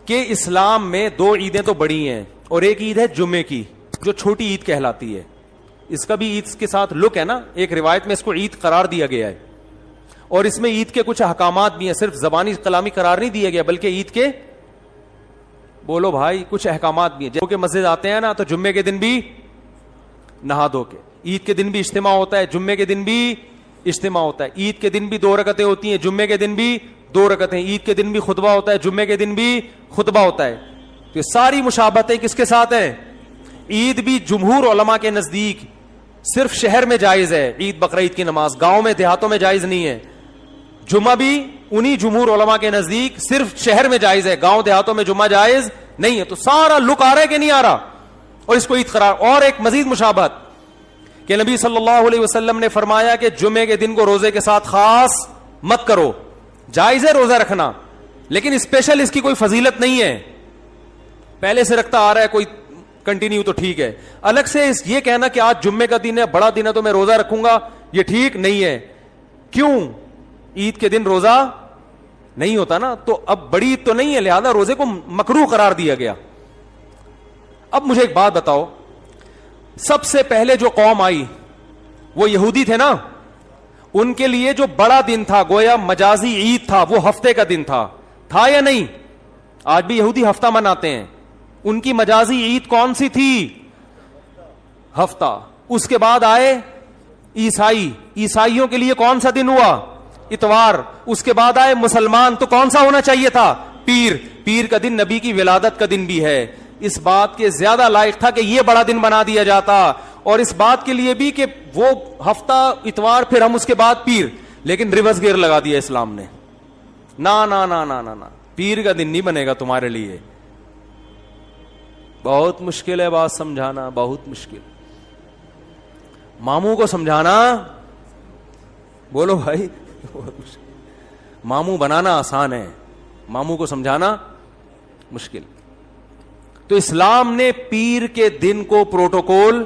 کہ اسلام میں 2 عیدیں تو بڑی ہیں اور ایک عید ہے جمعے کی جو چھوٹی عید کہلاتی ہے. اس کا بھی عید کے ساتھ لک ہے نا. ایک روایت میں اس کو عید قرار دیا گیا ہے, اور اس میں عید کے کچھ احکامات بھی ہیں, صرف زبانی کلامی قرار نہیں دیا گیا بلکہ عید کے, بولو بھائی, کچھ احکامات بھی ہیں. جب کہ مسجد آتے ہیں نا تو جمعے کے دن بھی نہا دھو کے, عید کے دن بھی اجتماع ہوتا ہے, جمعے کے دن بھی اجتماع ہوتا ہے, عید کے دن بھی 2 رکعتیں ہوتی ہیں, جمعے کے دن بھی 2 رکعتیں, عید کے دن بھی خطبہ ہوتا ہے, جمعے کے دن بھی خطبہ ہوتا ہے. تو یہ ساری مشابہتیں کس کے ساتھ ہیں؟ عید بھی جمہور علماء کے نزدیک صرف شہر میں جائز ہے, عید بقرعید کی نماز گاؤں میں دیہاتوں میں جائز نہیں ہے. جمعہ بھی انہی جمہور علماء کے نزدیک صرف شہر میں جائز ہے, گاؤں دیہاتوں میں جمعہ جائز نہیں ہے. تو سارا لک آ رہا ہے کہ نہیں آ رہا, اور اس کو عید قرار. اور ایک مزید مشابہت کہ نبی صلی اللہ علیہ وسلم نے فرمایا کہ جمعے کے دن کو روزے کے ساتھ خاص مت کرو. جائز ہے روزہ رکھنا, لیکن اسپیشل اس کی کوئی فضیلت نہیں ہے. پہلے سے رکھتا آ رہا ہے کوئی کنٹینیو تو ٹھیک ہے, الگ سے یہ کہنا کہ آج جمعے کا دن ہے, بڑا دن ہے تو میں روزہ رکھوں گا, یہ ٹھیک نہیں ہے. کیوں؟ عید کے دن روزہ نہیں ہوتا نا, تو اب بڑی عید تو نہیں ہے, لہذا روزے کو مکروہ قرار دیا گیا. اب مجھے ایک بات بتاؤ, سب سے پہلے جو قوم آئی وہ یہودی تھے نا, ان کے لیے جو بڑا دن تھا گویا مجازی عید تھا, وہ ہفتے کا دن تھا یا نہیں؟ آج بھی یہودی ہفتہ مناتے ہیں, ان کی مجازی عید کون سی تھی؟ ہفتہ. اس کے بعد آئے عیسائیوں کے لیے کون سا دن ہوا؟ اتوار. اس کے بعد آئے مسلمان, تو کون سا ہونا چاہیے تھا؟ پیر کا دن نبی کی ولادت کا دن بھی ہے, اس بات کے زیادہ لائق تھا کہ یہ بڑا دن بنا دیا جاتا, اور اس بات کے لیے بھی کہ وہ ہفتہ اتوار پھر ہم اس کے بعد پیر, لیکن ریورس گیئر لگا دیا اسلام نے. نا نا نا نا نا نا, پیر کا دن نہیں بنے گا تمہارے لیے. بہت مشکل ہے بات سمجھانا, بہت مشکل. ماموں کو سمجھانا, بولو بھائی, بہت مشکل. ماموں بنانا آسان ہے, ماموں کو سمجھانا مشکل. تو اسلام نے پیر کے دن کو پروٹوکول,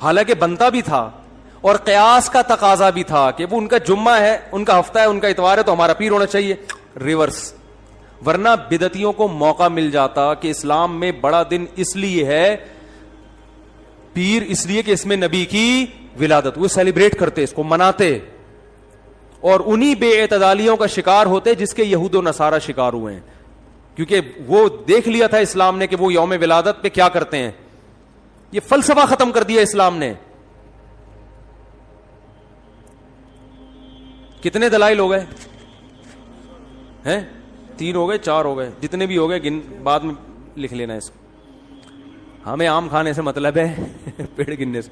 حالانکہ بنتا بھی تھا اور قیاس کا تقاضا بھی تھا کہ وہ ان کا جمعہ ہے, ان کا ہفتہ ہے, ان کا اتوار ہے, تو ہمارا پیر ہونا چاہیے, ریورس. ورنہ بدعتیوں کو موقع مل جاتا کہ اسلام میں بڑا دن اس لیے ہے پیر, اس لیے کہ اس میں نبی کی ولادت, وہ سیلیبریٹ کرتے, اس کو مناتے, اور انہی بے اعتدالیوں کا شکار ہوتے جس کے یہود و نصارہ شکار ہوئے ہیں, کیونکہ وہ دیکھ لیا تھا اسلام نے کہ وہ یوم ولادت پہ کیا کرتے ہیں. یہ فلسفہ ختم کر دیا اسلام نے. کتنے دلائل ہو گئے ہیں؟ 3 ہو گئے, 4 ہو گئے, جتنے بھی ہو گئے بعد میں لکھ لینا اس کو. ہمیں آم کھانے سے مطلب ہے پیڑ گننے سے.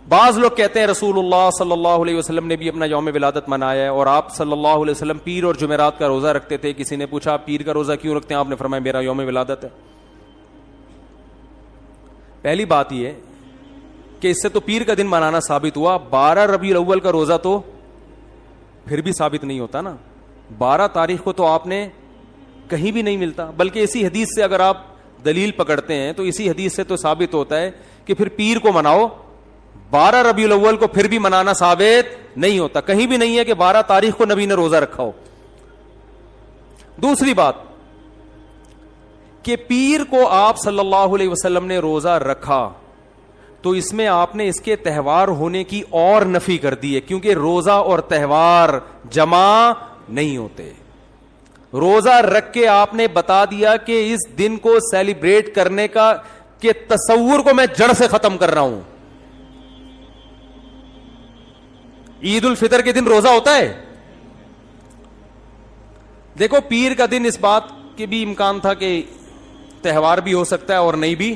بعض لوگ کہتے ہیں رسول اللہ صلی اللہ علیہ وسلم نے بھی اپنا یوم ولادت منایا ہے, اور آپ صلی اللہ علیہ وسلم پیر اور جمعرات کا روزہ رکھتے تھے. کسی نے پوچھا آپ پیر کا روزہ کیوں رکھتے ہیں؟ آپ نے فرمایا میرا یوم ولادت ہے. پہلی بات یہ کہ اس سے تو پیر کا دن منانا ثابت ہوا, 12 ربیع الاول کا روزہ تو پھر بھی ثابت نہیں ہوتا نا. 12 تاریخ کو تو آپ نے کہیں بھی نہیں ملتا, بلکہ اسی حدیث سے اگر آپ دلیل پکڑتے ہیں تو اسی حدیث سے تو ثابت ہوتا ہے کہ پھر پیر کو مناؤ. 12 ربیع الاول کو پھر بھی منانا ثابت نہیں ہوتا, کہیں بھی نہیں ہے کہ 12 تاریخ کو نبی نے روزہ رکھا ہو. دوسری بات کہ پیر کو آپ صلی اللہ علیہ وسلم نے روزہ رکھا تو اس میں آپ نے اس کے تہوار ہونے کی اور نفی کر دی ہے, کیونکہ روزہ اور تہوار جمع نہیں ہوتے. روزہ رکھ کے آپ نے بتا دیا کہ اس دن کو سیلیبریٹ کرنے کا کہ تصور کو میں جڑ سے ختم کر رہا ہوں. عید الفطر کے دن روزہ ہوتا ہے. دیکھو پیر کا دن اس بات کے بھی امکان تھا کہ تہوار بھی ہو سکتا ہے اور نہیں بھی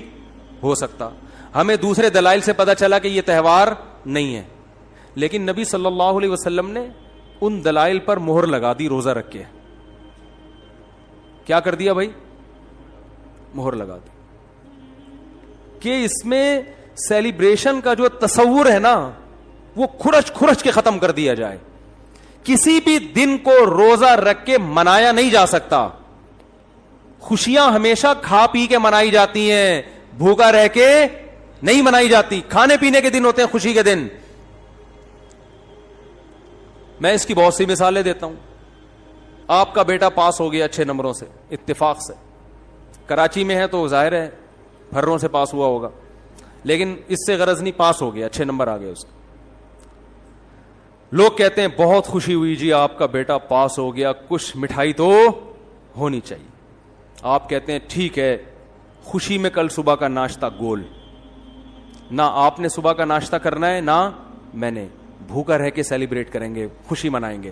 ہو سکتا. ہمیں دوسرے دلائل سے پتا چلا کہ یہ تہوار نہیں ہے, لیکن نبی صلی اللہ علیہ وسلم نے ان دلائل پر مہر لگا دی روزہ رکھ کے. کیا کر دیا بھائی؟ مہر لگا دی کہ اس میں سیلیبریشن کا جو تصور ہے نا وہ کھرچ کے ختم کر دیا جائے. کسی بھی دن کو روزہ رکھ کے منایا نہیں جا سکتا. خوشیاں ہمیشہ کھا پی کے منائی جاتی ہیں, بھوکا رہ کے نہیں منائی جاتی. کھانے پینے کے دن ہوتے ہیں خوشی کے دن. میں اس کی بہت سی مثالیں دیتا ہوں. آپ کا بیٹا پاس ہو گیا 6 نمبروں سے اتفاق سے, کراچی میں ہے تو ظاہر ہے پھروں سے پاس ہوا ہوگا. لیکن اس سے غرض نہیں, پاس ہو گیا, 6 نمبر آ گئے اس کے. لوگ کہتے ہیں بہت خوشی ہوئی جی آپ کا بیٹا پاس ہو گیا, کچھ مٹھائی تو ہونی چاہیے. آپ کہتے ہیں ٹھیک ہے, خوشی میں کل صبح کا ناشتہ گول, نہ آپ نے صبح کا ناشتہ کرنا ہے نہ میں نے, بھوکا رہ کے سیلیبریٹ کریں گے, خوشی منائیں گے.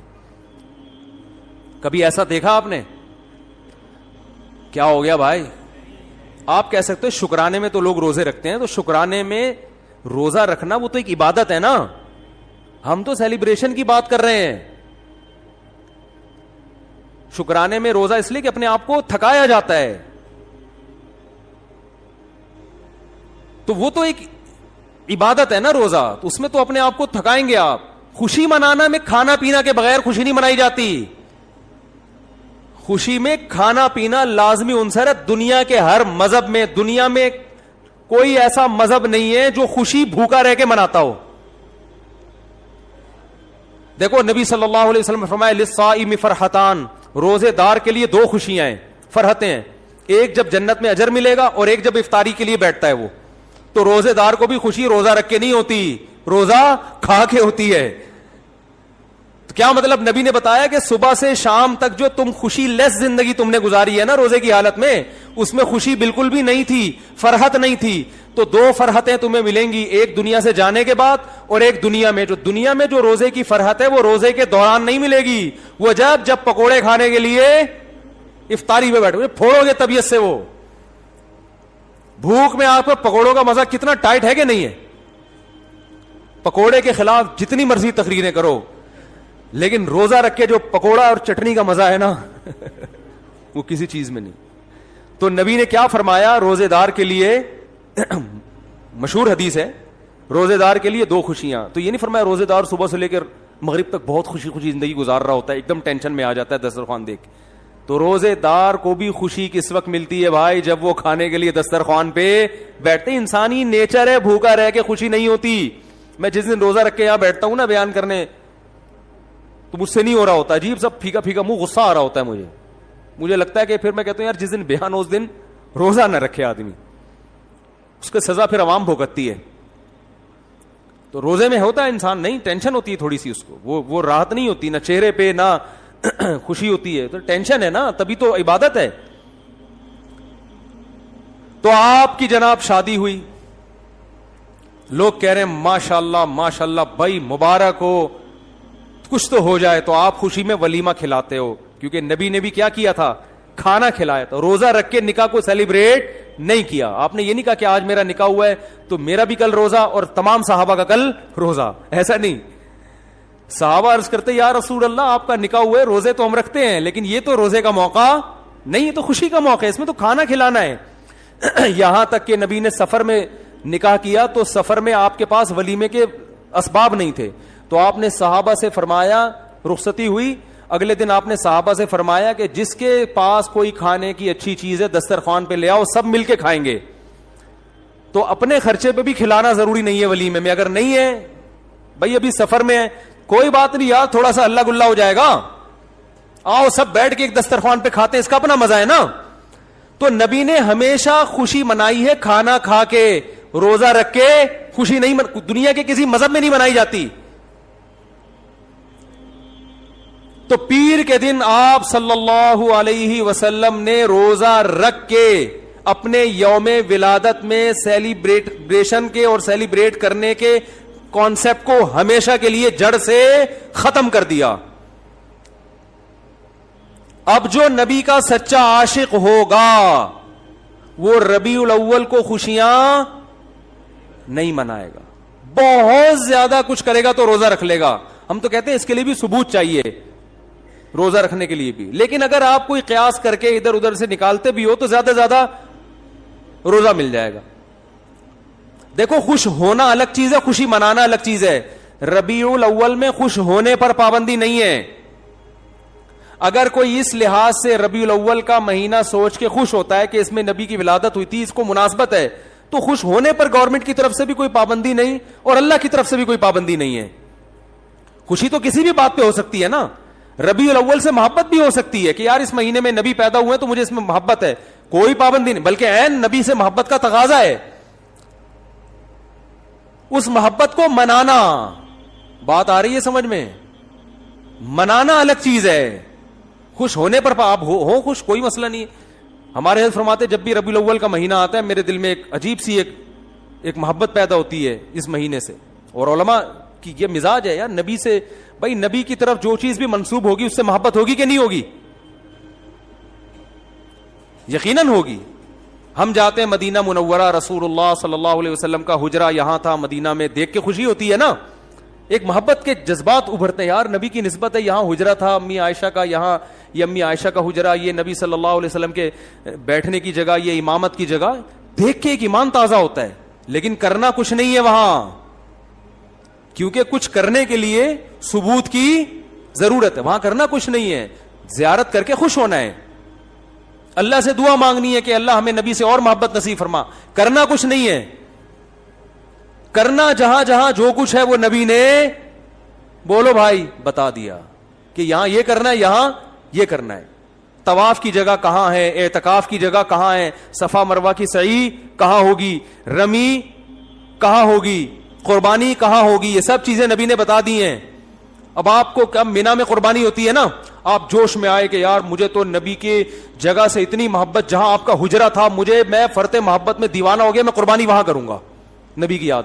کبھی ایسا دیکھا آپ نے؟ کیا ہو گیا بھائی؟ آپ کہہ سکتے ہو شکرانے میں تو لوگ روزے رکھتے ہیں, تو شکرانے میں روزہ رکھنا وہ تو ایک عبادت ہے نا, ہم تو سیلیبریشن کی بات کر رہے ہیں. شکرانے میں روزہ اس لیے کہ اپنے آپ کو تھکایا جاتا ہے, تو وہ تو ایک عبادت ہے نا روزہ, تو اس میں تو اپنے آپ کو تھکائیں گے آپ. خوشی منانا میں کھانا پینا کے بغیر خوشی نہیں منائی جاتی. خوشی میں کھانا پینا لازمی عنصر ہے. دنیا کے ہر مذہب میں, دنیا میں کوئی ایسا مذہب نہیں ہے جو خوشی بھوکا رہ کے مناتا ہو. دیکھو نبی صلی اللہ علیہ وسلم نے فرمایا للصائم فرحتان, روزے دار کے لیے 2 خوشیاں ہیں, فرحتیں ہیں. ایک جب جنت میں اجر ملے گا, اور ایک جب افطاری کے لیے بیٹھتا ہے وہ. تو روزے دار کو بھی خوشی روزہ رکھ کے نہیں ہوتی, روزہ کھا کے ہوتی ہے. تو کیا مطلب؟ نبی نے بتایا کہ صبح سے شام تک جو تم خوشی لیس زندگی تم نے گزاری ہے نا روزے کی حالت میں, اس میں خوشی بالکل بھی نہیں تھی, فرحت نہیں تھی. تو 2 فرحتیں تمہیں ملیں گی, ایک دنیا سے جانے کے بعد اور ایک دنیا میں. جو دنیا میں جو روزے کی فرحت ہے وہ روزے کے دوران نہیں ملے گی, وہ جب پکوڑے کھانے کے لیے افطاری پہ بیٹھو, پھوڑو گے طبیعت سے. وہ بھوک میں آپ کو پکوڑوں کا مزہ کتنا ٹائٹ ہے کہ نہیں ہے. پکوڑے کے خلاف جتنی مرضی تقریریں کرو, لیکن روزہ رکھ کے جو پکوڑا اور چٹنی کا مزہ ہے نا وہ کسی چیز میں نہیں. تو نبی نے کیا فرمایا روزے دار کے لیے؟ مشہور حدیث ہے, روزے دار کے لیے 2 خوشیاں. تو یہ نہیں فرمایا روزے دار صبح سے لے کر مغرب تک بہت خوشی خوشی زندگی گزار رہا ہوتا ہے, ایک دم ٹینشن میں آ جاتا ہے دسترخوان دیکھ. تو روزے دار کو بھی خوشی کس وقت ملتی ہے بھائی؟ جب وہ کھانے کے لیے دسترخوان پہ بیٹھتے. انسانی نیچر ہے, بھوکا رہ کے خوشی نہیں ہوتی. میں جس دن روزہ رکھ کے یہاں بیٹھتا ہوں نا بیان کرنے, تو مجھ سے نہیں ہو رہا ہوتا, عجیب سب پھیکا پھیکا منہ, غصہ آ رہا ہوتا ہے مجھے لگتا ہے کہ پھر میں کہتا ہوں یار جس دن بیان ہو اس دن روزہ نہ رکھے آدمی, اس کی سزا پھر عوام بھگتتی ہے. تو روزے میں ہوتا ہے انسان نہیں, ٹینشن ہوتی ہے تھوڑی سی اس کو, وہ راحت نہیں ہوتی, نہ چہرے پہ نہ خوشی ہوتی ہے, تو ٹینشن ہے نا, تبھی تو عبادت ہے. تو آپ کی جناب شادی ہوئی, لوگ کہہ رہے ہیں ماشاءاللہ ماشاءاللہ بھائی مبارک ہو, کچھ تو ہو جائے. تو آپ خوشی میں ولیمہ کھلاتے ہو, کیونکہ نبی نے بھی کیا کیا تھا؟ کھانا کھلایا تھا. روزہ رکھ کے نکاح کو سیلیبریٹ نہیں کیا. آپ نے یہ نہیں کہا کہ آج میرا نکاح ہوا ہے تو میرا بھی کل روزہ اور تمام صحابہ کا کل روزہ, ایسا نہیں. صحابہ عرض کرتے یا رسول اللہ آپ کا نکاح ہوا ہے, روزے تو ہم رکھتے ہیں لیکن یہ تو روزے کا موقع نہیں, یہ تو خوشی کا موقع ہے, اس میں تو کھانا کھلانا ہے. یہاں تک کہ نبی نے سفر میں نکاح کیا تو سفر میں آپ کے پاس ولیمے کے اسباب نہیں تھے, تو آپ نے صحابہ سے فرمایا, رخصتی ہوئی, اگلے دن آپ نے صحابہ سے فرمایا کہ جس کے پاس کوئی کھانے کی اچھی چیز ہے دسترخوان پہ لے آؤ, سب مل کے کھائیں گے. تو اپنے خرچے پہ بھی کھلانا ضروری نہیں ہے ولیمے میں, اگر نہیں ہے بھائی ابھی سفر میں ہے کوئی بات نہیں یار, تھوڑا سا اللہ گلا ہو جائے گا, آؤ سب بیٹھ کے ایک دسترخوان پہ کھاتے ہیں, اس کا اپنا مزہ ہے نا. تو نبی نے ہمیشہ خوشی منائی ہے کھانا کھا کے, روزہ رکھ کے خوشی نہیں دنیا کے کسی مذہب میں نہیں منائی جاتی. تو پیر کے دن آپ صلی اللہ علیہ وسلم نے روزہ رکھ کے اپنے یوم ولادت میں سیلیبریشن کے اور سیلیبریٹ کرنے کے کانسیپٹ کو ہمیشہ کے لیے جڑ سے ختم کر دیا. اب جو نبی کا سچا عاشق ہوگا وہ ربیع الاول کو خوشیاں نہیں منائے گا, بہت زیادہ کچھ کرے گا تو روزہ رکھ لے گا. ہم تو کہتے ہیں اس کے لیے بھی ثبوت چاہیے روزہ رکھنے کے لیے بھی, لیکن اگر آپ کوئی قیاس کر کے ادھر ادھر سے نکالتے بھی ہو تو زیادہ زیادہ روزہ مل جائے گا. دیکھو خوش ہونا الگ چیز ہے, خوشی منانا الگ چیز ہے. ربیع الاول میں خوش ہونے پر پابندی نہیں ہے. اگر کوئی اس لحاظ سے ربیع الاول کا مہینہ سوچ کے خوش ہوتا ہے کہ اس میں نبی کی ولادت ہوئی تھی, اس کو مناسبت ہے, تو خوش ہونے پر گورنمنٹ کی طرف سے بھی کوئی پابندی نہیں اور اللہ کی طرف سے بھی کوئی پابندی نہیں ہے. خوشی تو کسی بھی بات پہ ہو سکتی ہے نا. ربیع الاول سے محبت بھی ہو سکتی ہے کہ یار اس مہینے میں نبی پیدا ہوئے تو مجھے اس میں محبت ہے, کوئی پابندی نہیں, بلکہ عین نبی سے محبت کا تقاضا ہے. اس محبت کو منانا. بات آ رہی ہے سمجھ میں؟ منانا الگ چیز ہے. خوش ہونے پر آپ ہو خوش، کوئی مسئلہ نہیں ہے. ہمارے حضرت فرماتے جب بھی ربیع الاول کا مہینہ آتا ہے میرے دل میں ایک عجیب سی ایک محبت پیدا ہوتی ہے اس مہینے سے. اور علماء کی یہ مزاج ہے یار، نبی سے بھائی نبی کی طرف جو چیز بھی منسوب ہوگی اس سے محبت ہوگی کہ نہیں ہوگی؟ یقیناً ہوگی. ہم جاتے ہیں مدینہ منورہ، رسول اللہ صلی اللہ علیہ وسلم کا حجرہ یہاں تھا مدینہ میں، دیکھ کے خوشی ہوتی ہے نا، ایک محبت کے جذبات ابھرتے ہیں. یار نبی کی نسبت ہے، یہاں حجرہ تھا امی عائشہ کا، یہاں یہ امی عائشہ کا حجرہ، یہ نبی صلی اللہ علیہ وسلم کے بیٹھنے کی جگہ، یہ امامت کی جگہ، دیکھ کے ایک ایمان تازہ ہوتا ہے. لیکن کرنا کچھ نہیں ہے وہاں، کیونکہ کچھ کرنے کے لیے ثبوت کی ضرورت ہے. وہاں کرنا کچھ نہیں ہے، زیارت کر کے خوش ہونا ہے، اللہ سے دعا مانگنی ہے کہ اللہ ہمیں نبی سے اور محبت نصیب فرما. کرنا کچھ نہیں ہے. کرنا جہاں جہاں جو کچھ ہے وہ نبی نے بولو بھائی بتا دیا کہ یہاں یہ کرنا ہے، یہاں یہ کرنا ہے. طواف کی جگہ کہاں ہے، اعتکاف کی جگہ کہاں ہے، صفا مروہ کی سعی کہاں ہوگی، رمی کہاں ہوگی، قربانی کہاں ہوگی، یہ سب چیزیں نبی نے بتا دی ہیں. اب آپ کو کب مینا میں قربانی ہوتی ہے نا، آپ جوش میں آئے کہ یار مجھے تو نبی کی جگہ سے اتنی محبت، جہاں آپ کا حجرہ تھا میں فرط محبت میں دیوانہ ہو گیا، میں قربانی وہاں کروں گا نبی کی یاد.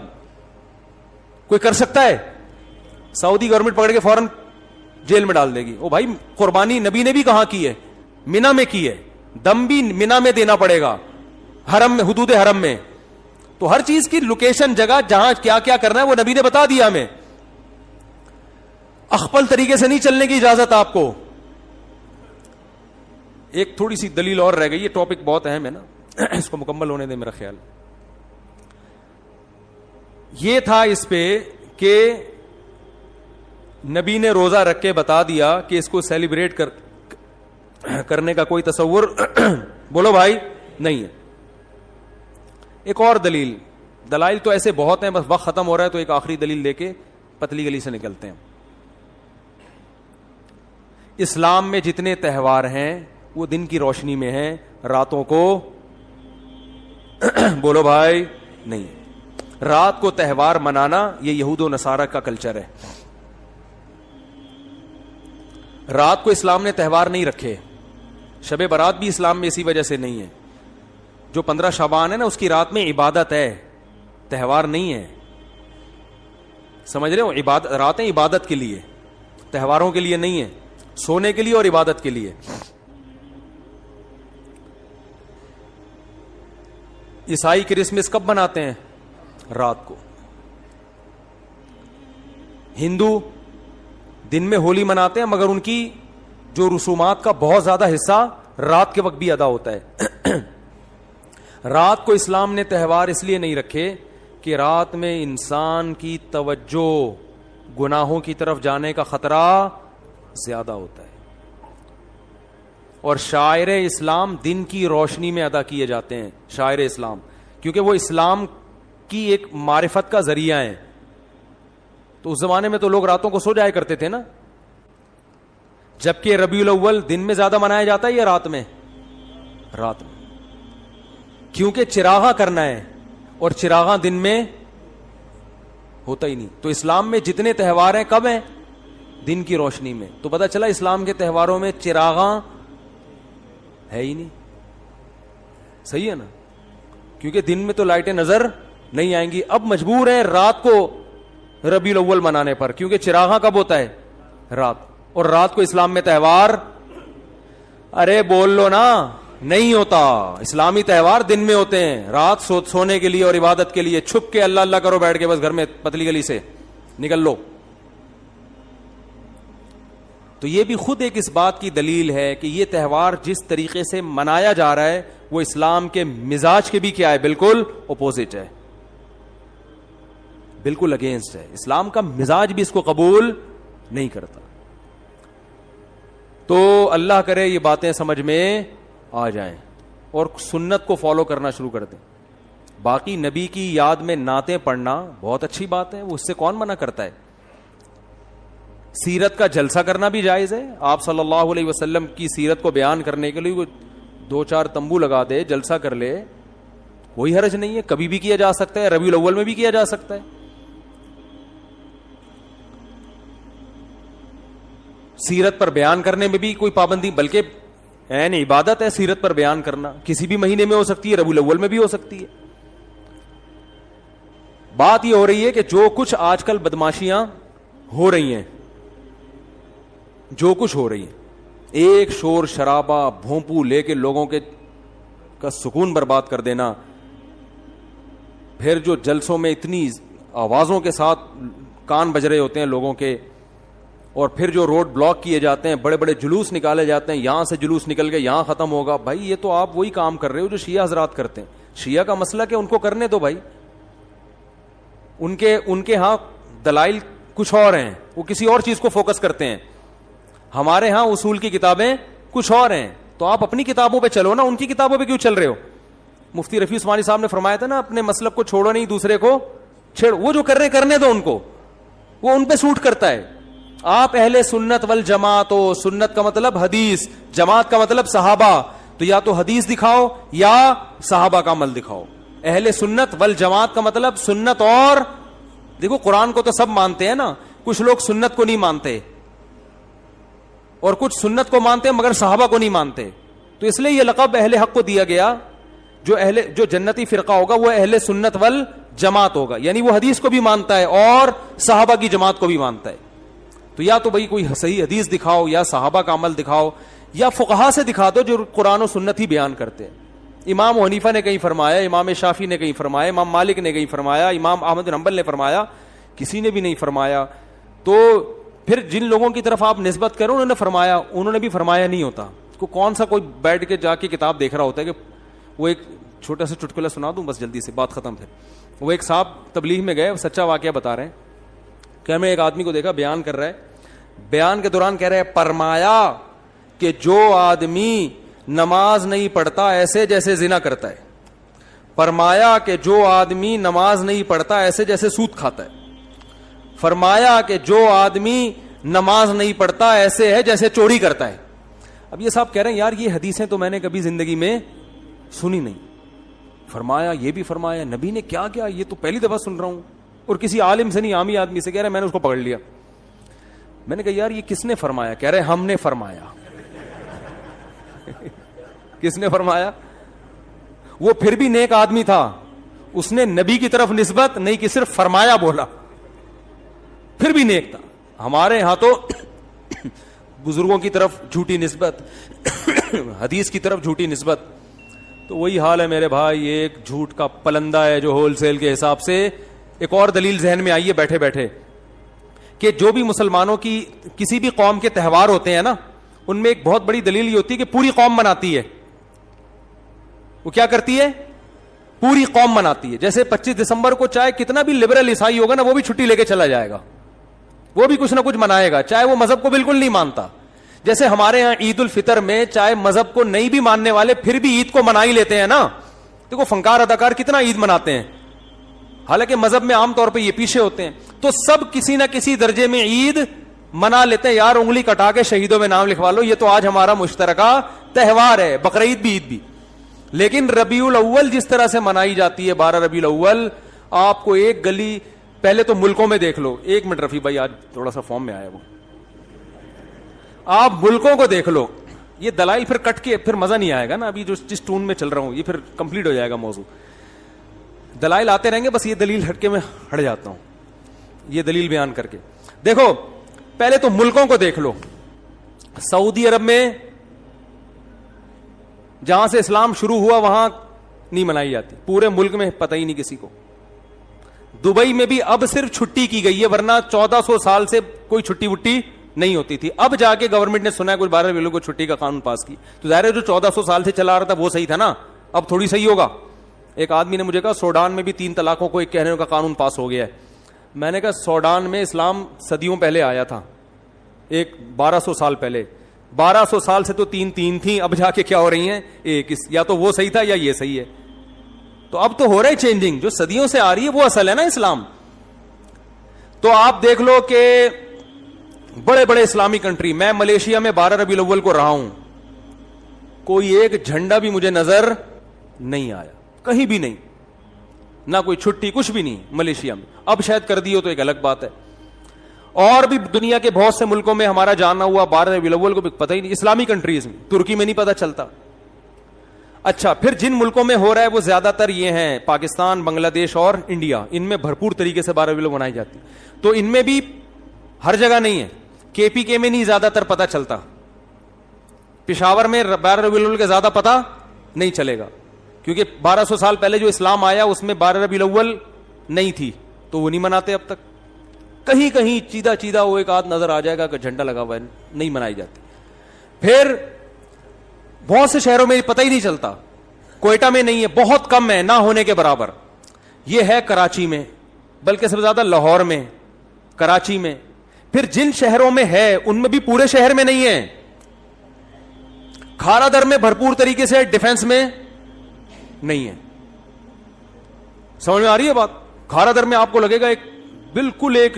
کوئی کر سکتا ہے؟ سعودی گورنمنٹ پکڑ کے فوراً جیل میں ڈال دے گی. او بھائی قربانی نبی نے بھی کہاں کی ہے؟ مینا میں کی ہے. دم بھی مینا میں دینا پڑے گا، حرم میں، حدود حرم میں. تو ہر چیز کی لوکیشن، جگہ جہاں کیا کیا کرنا ہے وہ نبی نے بتا دیا ہمیں. اخپل طریقے سے نہیں چلنے کی اجازت آپ کو. ایک تھوڑی سی دلیل اور رہ گئی، یہ ٹاپک بہت اہم ہے نا، اس کو مکمل ہونے دیں. میرا خیال یہ تھا اس پہ کہ نبی نے روزہ رکھ کے بتا دیا کہ اس کو سیلیبریٹ کرنے کا کوئی تصور بولو بھائی نہیں ہے. ایک اور دلائل تو ایسے بہت ہیں، بس وقت ختم ہو رہا ہے تو ایک آخری دلیل لے کے پتلی گلی سے نکلتے ہیں. اسلام میں جتنے تہوار ہیں وہ دن کی روشنی میں ہیں، راتوں کو بولو بھائی نہیں. رات کو تہوار منانا یہ یہود و نصارہ کا کلچر ہے. رات کو اسلام نے تہوار نہیں رکھے. شب برات بھی اسلام میں اسی وجہ سے نہیں ہے. جو 15 شعبان ہے نا اس کی رات میں عبادت ہے، تہوار نہیں ہے. سمجھ رہے ہو؟ راتیں عبادت کے لیے، تہواروں کے لیے نہیں ہے، سونے کے لیے اور عبادت کے لیے. عیسائی کرسمس کب مناتے ہیں؟ رات کو. ہندو دن میں ہولی مناتے ہیں، مگر ان کی جو رسومات کا بہت زیادہ حصہ رات کے وقت بھی ادا ہوتا ہے. رات کو اسلام نے تہوار اس لیے نہیں رکھے کہ رات میں انسان کی توجہ گناہوں کی طرف جانے کا خطرہ زیادہ ہوتا ہے. اور شاعر اسلام دن کی روشنی میں ادا کیے جاتے ہیں. شاعر اسلام کیونکہ وہ اسلام کی ایک معرفت کا ذریعہ ہیں. تو اس زمانے میں تو لوگ راتوں کو سو جایا کرتے تھے نا، جبکہ ربیع الاول دن میں زیادہ منایا جاتا ہے یا رات میں؟ رات میں، کیونکہ چراغاں کرنا ہے اور چراغاں دن میں ہوتا ہی نہیں. تو اسلام میں جتنے تہوار ہیں کب ہیں؟ دن کی روشنی میں. تو پتہ چلا اسلام کے تہواروں میں چراغاں ہے ہی نہیں. صحیح ہے نا؟ کیونکہ دن میں تو لائٹیں نظر نہیں آئیں گی. اب مجبور ہیں رات کو ربیع الاول منانے پر، کیونکہ چراغاں کب ہوتا ہے؟ رات. اور رات کو اسلام میں تہوار، ارے بول لو نا، نہیں ہوتا. اسلامی تہوار دن میں ہوتے ہیں، رات سونے کے لیے اور عبادت کے لیے. چھپ کے اللہ اللہ کرو بیٹھ کے بس گھر میں، پتلی گلی سے نکل لو. تو یہ بھی خود ایک اس بات کی دلیل ہے کہ یہ تہوار جس طریقے سے منایا جا رہا ہے وہ اسلام کے مزاج کے بھی کیا ہے؟ بالکل اپوزٹ ہے، بالکل اگینسٹ ہے. اسلام کا مزاج بھی اس کو قبول نہیں کرتا. تو اللہ کرے یہ باتیں سمجھ میں آ جائیں اور سنت کو فالو کرنا شروع کر دیں. باقی نبی کی یاد میں نعتیں پڑھنا بہت اچھی بات ہے، اس سے کون منع کرتا ہے. سیرت کا جلسہ کرنا بھی جائز ہے. آپ صلی اللہ علیہ وسلم کی سیرت کو بیان کرنے کے لیے وہ 2-4 تمبو لگا دے، جلسہ کر لے، کوئی حرج نہیں ہے. کبھی بھی کیا جا سکتا ہے، ربیع الاول میں بھی کیا جا سکتا ہے. سیرت پر بیان کرنے میں بھی کوئی پابندی، بلکہ عین عبادت ہے سیرت پر بیان کرنا. کسی بھی مہینے میں ہو سکتی ہے، ربیع الاول میں بھی ہو سکتی ہے. بات یہ ہو رہی ہے کہ جو کچھ آج کل بدماشیاں ہو رہی ہیں، جو کچھ ہو رہی ہیں، ایک شور شرابہ بھونپو لے کے لوگوں کے کا سکون برباد کر دینا، پھر جو جلسوں میں اتنی آوازوں کے ساتھ کان بج رہے ہوتے ہیں لوگوں کے، اور پھر جو روڈ بلاک کیے جاتے ہیں، بڑے بڑے جلوس نکالے جاتے ہیں، یہاں سے جلوس نکل کے یہاں ختم ہوگا. بھائی یہ تو آپ وہی کام کر رہے ہو جو شیعہ حضرات کرتے ہیں. شیعہ کا مسئلہ کہ ان کو کرنے دو بھائی، ان کے ہاں دلائل کچھ اور ہیں، وہ کسی اور چیز کو فوکس کرتے ہیں. ہمارے ہاں اصول کی کتابیں کچھ اور ہیں، تو آپ اپنی کتابوں پہ چلو نا، ان کی کتابوں پہ کیوں چل رہے ہو؟ مفتی رفیع عثمانی صاحب نے فرمایا تھا نا، اپنے مسلک کو چھوڑو نہیں، دوسرے کو چھیڑو. وہ جو کر رہے کرنے دو ان کو، وہ ان پہ سوٹ کرتا ہے. آپ اہل سنت والجماعت ہو، سنت کا مطلب حدیث، جماعت کا مطلب صحابہ، تو یا تو حدیث دکھاؤ یا صحابہ کا عمل دکھاؤ. اہل سنت والجماعت کا مطلب سنت، اور دیکھو قرآن کو تو سب مانتے ہیں نا، کچھ لوگ سنت کو نہیں مانتے اور کچھ سنت کو مانتے ہیں مگر صحابہ کو نہیں مانتے. تو اس لیے یہ لقب اہل حق کو دیا گیا. جو جنتی فرقہ ہوگا وہ اہل سنت والجماعت ہوگا، یعنی وہ حدیث کو بھی مانتا ہے اور صحابہ کی جماعت کو بھی مانتا ہے. تو یا تو بھائی کوئی صحیح حدیث دکھاؤ، یا صحابہ کا عمل دکھاؤ، یا فقہا سے دکھا دو جو قرآن و سنت ہی بیان کرتے ہیں. امام حنیفہ نے کہیں فرمایا، امام شافعی نے کہیں فرمایا، امام مالک نے کہیں فرمایا، امام احمد بن حنبل نے فرمایا، کسی نے بھی نہیں فرمایا. تو پھر جن لوگوں کی طرف آپ نسبت کرو انہوں نے فرمایا، انہوں نے بھی فرمایا نہیں ہوتا. کون سا کوئی بیٹھ کے جا کے کتاب دیکھ رہا ہوتا ہے کہ وہ ایک چھوٹا سا چٹکلا سنا دوں بس جلدی سے بات ختم. پھر وہ ایک صاحب تبلیغ میں گئے، سچا واقعہ بتا رہے ہیں کہ میں ایک آدمی کو دیکھا بیان کر رہا ہے، بیان کے دوران کہہ رہے ہیں فرمایا کہ جو آدمی نماز نہیں پڑھتا ایسے جیسے زنا کرتا ہے. فرمایا کہ جو آدمی نماز نہیں پڑھتا ایسے جیسے سود کھاتا ہے. فرمایا کہ جو آدمی نماز نہیں پڑھتا ایسے ہے جیسے چوری کرتا ہے. اب یہ صاحب کہہ رہے ہیں یار یہ حدیثیں تو میں نے کبھی زندگی میں سنی نہیں. فرمایا یہ بھی فرمایا نبی نے کیا کیا، یہ تو پہلی دفعہ سن رہا ہوں، اور کسی عالم سے نہیں عامی آدمی سے. کہہ رہے میں نے اس کو پکڑ لیا. میں نے کہا یار یہ کس نے فرمایا؟ کہہ رہے ہم نے فرمایا. کس نے فرمایا؟ وہ پھر بھی نیک آدمی تھا، اس نے نبی کی طرف نسبت نہیں کی، صرف فرمایا بولا، پھر بھی نیک تھا. ہمارے ہاں تو بزرگوں کی طرف جھوٹی نسبت، حدیث کی طرف جھوٹی نسبت. تو وہی حال ہے میرے بھائی، ایک جھوٹ کا پلندہ ہے جو ہول سیل کے حساب سے. ایک اور دلیل ذہن میں آئی ہے بیٹھے بیٹھے کہ جو بھی مسلمانوں کی کسی بھی قوم کے تہوار ہوتے ہیں نا، ان میں ایک بہت بڑی دلیل یہ ہوتی ہے کہ پوری قوم مناتی ہے. وہ کیا کرتی ہے؟ پوری قوم مناتی ہے. جیسے 25 دسمبر کو چاہے کتنا بھی لبرل عیسائی ہوگا نا، وہ بھی چھٹی لے کے چلا جائے گا، وہ بھی کچھ نہ کچھ منائے گا، چاہے وہ مذہب کو بالکل نہیں مانتا. جیسے ہمارے ہاں عید الفطر میں چاہے مذہب کو نہیں بھی ماننے والے پھر بھی عید کو منا ہی لیتے ہیں نا. دیکھو فنکار اداکار کتنا عید مناتے ہیں، حالانکہ مذہب میں عام طور پہ یہ پیچھے ہوتے ہیں. تو سب کسی نہ کسی درجے میں عید منا لیتے ہیں. یار انگلی کٹا کے شہیدوں میں نام لکھوا لو، یہ تو آج ہمارا مشترکہ تہوار ہے، بقرعید بھی عید بھی. لیکن ربیع الاول جس طرح سے منائی جاتی ہے، 12 ربیع الاول، آپ کو ایک گلی پہلے تو ملکوں میں دیکھ لو. ایک منٹ رفیع بھائی، آج تھوڑا سا فارم میں آیا وہ، آپ ملکوں کو دیکھ لو. یہ دلائل پھر کٹ کے پھر مزہ نہیں آئے گا نا. ابھی جو جس ٹون میں چل رہا ہوں یہ پھر کمپلیٹ ہو جائے گا موضوع. دلائل آتے رہیں گے، بس یہ دلیل ہٹ کے میں ہٹ جاتا ہوں یہ دلیل بیان کر کے. دیکھو پہلے تو ملکوں کو دیکھ لو. سعودی عرب میں جہاں سے اسلام شروع ہوا وہاں نہیں منائی جاتی، پورے ملک میں پتہ ہی نہیں کسی کو. دبئی میں بھی اب صرف چھٹی کی گئی ہے، ورنہ 1400 سال سے کوئی چھٹی وٹی نہیں ہوتی تھی. اب جا کے گورنمنٹ نے سنا ہے کوئی 12 ربیع کو چھٹی کا قانون پاس کی. تو ظاہر ہے جو 1400 سال سے چلا رہا تھا وہ صحیح تھا نا، اب تھوڑی صحیح ہوگا. ایک آدمی نے مجھے کہا سوڈان میں بھی 3 طلاقوں کو ایک کہنے کا قانون پاس ہو گیا ہے. میں نے کہا سوڈان میں اسلام صدیوں پہلے آیا تھا، ایک 1200 سال پہلے. 1200 سال سے تو 3 تھیں، اب جا کے کیا ہو رہی ہیں ایک. یا تو وہ صحیح تھا یا یہ صحیح ہے. تو اب تو ہو رہا ہے چینجنگ، جو صدیوں سے آ رہی ہے وہ اصل ہے نا اسلام. تو آپ دیکھ لو کہ بڑے بڑے اسلامی کنٹری، میں ملیشیا میں 12 ربیع الاول کو رہا ہوں، کوئی ایک جھنڈا بھی مجھے نظر نہیں آیا، کہیں بھی نہیں، نہ کوئی چھٹی، کچھ بھی نہیں ملیشیا میں. اب شاید کر دی ہو تو ایک الگ بات ہے. اور بھی دنیا کے بہت سے ملکوں میں ہمارا جانا ہوا 12 ربیع الاول کو پتہ ہی نہیں, اسلامی کنٹریز میں, ترکی میں نہیں پتہ چلتا. اچھا, پھر جن ملکوں میں ہو رہا ہے وہ زیادہ تر یہ ہیں پاکستان, بنگلہ دیش اور انڈیا, ان میں بھرپور طریقے سے 12 ربیع الاول منائی جاتی. تو ان میں بھی ہر جگہ نہیں ہے, کے پی کے میں نہیں زیادہ تر پتہ چلتا, پشاور میں 12 ربیع الاول کا زیادہ پتہ نہیں چلے گا, کیونکہ 1200 سال پہلے جو اسلام آیا اس میں 12 ربیع الاول نہیں تھی, تو وہ نہیں مناتے اب تک. کہیں کہیں چیدہ وہ ایک آدھ نظر آ جائے گا کہ جھنڈا لگا ہوا ہے, نہیں منائی جاتی. پھر بہت سے شہروں میں پتہ ہی نہیں چلتا, کوئٹہ میں نہیں ہے, بہت کم ہے, نہ ہونے کے برابر. یہ ہے کراچی میں, بلکہ سب سے زیادہ لاہور میں, کراچی میں. پھر جن شہروں میں ہے ان میں بھی پورے شہر میں نہیں ہے. کھارا در میں بھرپور طریقے سے, ڈیفنس میں نہیں ہے. سمجھ میں آ رہی ہے بات؟ کھارا در میں آپ کو لگے گا ایک بالکل ایک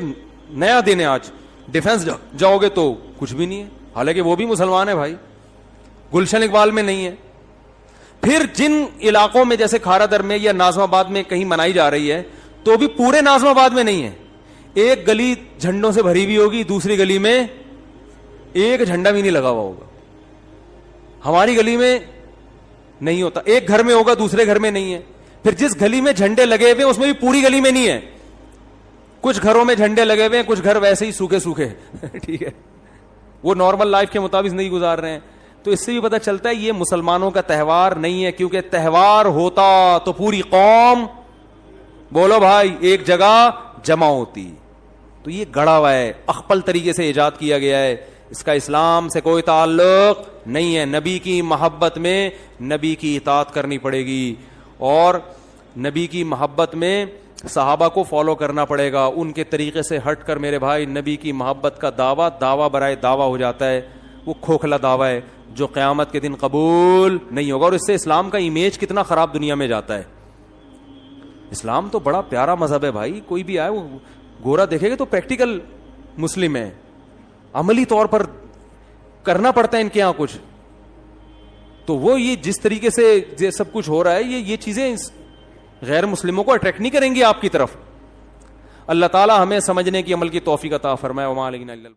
نیا دن ہے آج, ڈیفنس جاؤ گے تو کچھ بھی نہیں ہے, حالانکہ وہ بھی مسلمان ہے بھائی. گلشن اقبال میں نہیں ہے. پھر جن علاقوں میں جیسے کھارا در میں یا ناظم آباد میں کہیں منائی جا رہی ہے تو بھی پورے ناظم آباد میں نہیں ہے. ایک گلی جھنڈوں سے بھری ہوئی ہوگی, دوسری گلی میں ایک جھنڈا بھی نہیں لگا ہوا ہوگا. ہماری گلی میں نہیں ہوتا, ایک گھر میں ہوگا دوسرے گھر میں نہیں ہے. پھر جس گلی میں جھنڈے لگے ہوئے اس میں بھی پوری گلی میں نہیں ہے. کچھ گھروں میں جھنڈے لگے ہوئے ہیں, کچھ گھر ویسے ہی سوکھے سوکھے ٹھیک ہے, وہ نارمل لائف کے مطابق نہیں گزار رہے ہیں. تو اس سے بھی پتہ چلتا ہے یہ مسلمانوں کا تہوار نہیں ہے, کیونکہ تہوار ہوتا تو پوری قوم, بولو بھائی, ایک جگہ جمع ہوتی. تو یہ گڑا ہوا ہے, اخپل طریقے سے ایجاد کیا گیا ہے, اس کا اسلام سے کوئی تعلق نہیں ہے. نبی کی محبت میں نبی کی اطاعت کرنی پڑے گی, اور نبی کی محبت میں صحابہ کو فالو کرنا پڑے گا. ان کے طریقے سے ہٹ کر میرے بھائی نبی کی محبت کا دعویٰ برائے دعویٰ ہو جاتا ہے. وہ کھوکھلا دعویٰ ہے جو قیامت کے دن قبول نہیں ہوگا, اور اس سے اسلام کا امیج کتنا خراب دنیا میں جاتا ہے. اسلام تو بڑا پیارا مذہب ہے بھائی, کوئی بھی آئے وہ گورا دیکھے گا تو پریکٹیکل مسلم ہے, عملی طور پر کرنا پڑتا ہے ان کے یہاں کچھ. تو وہ یہ جس طریقے سے سب کچھ ہو رہا ہے, یہ چیزیں غیر مسلموں کو اٹریکٹ نہیں کریں گی آپ کی طرف. اللہ تعالی ہمیں سمجھنے کی, عمل کی توفیق عطا فرمائے. وما علینا الا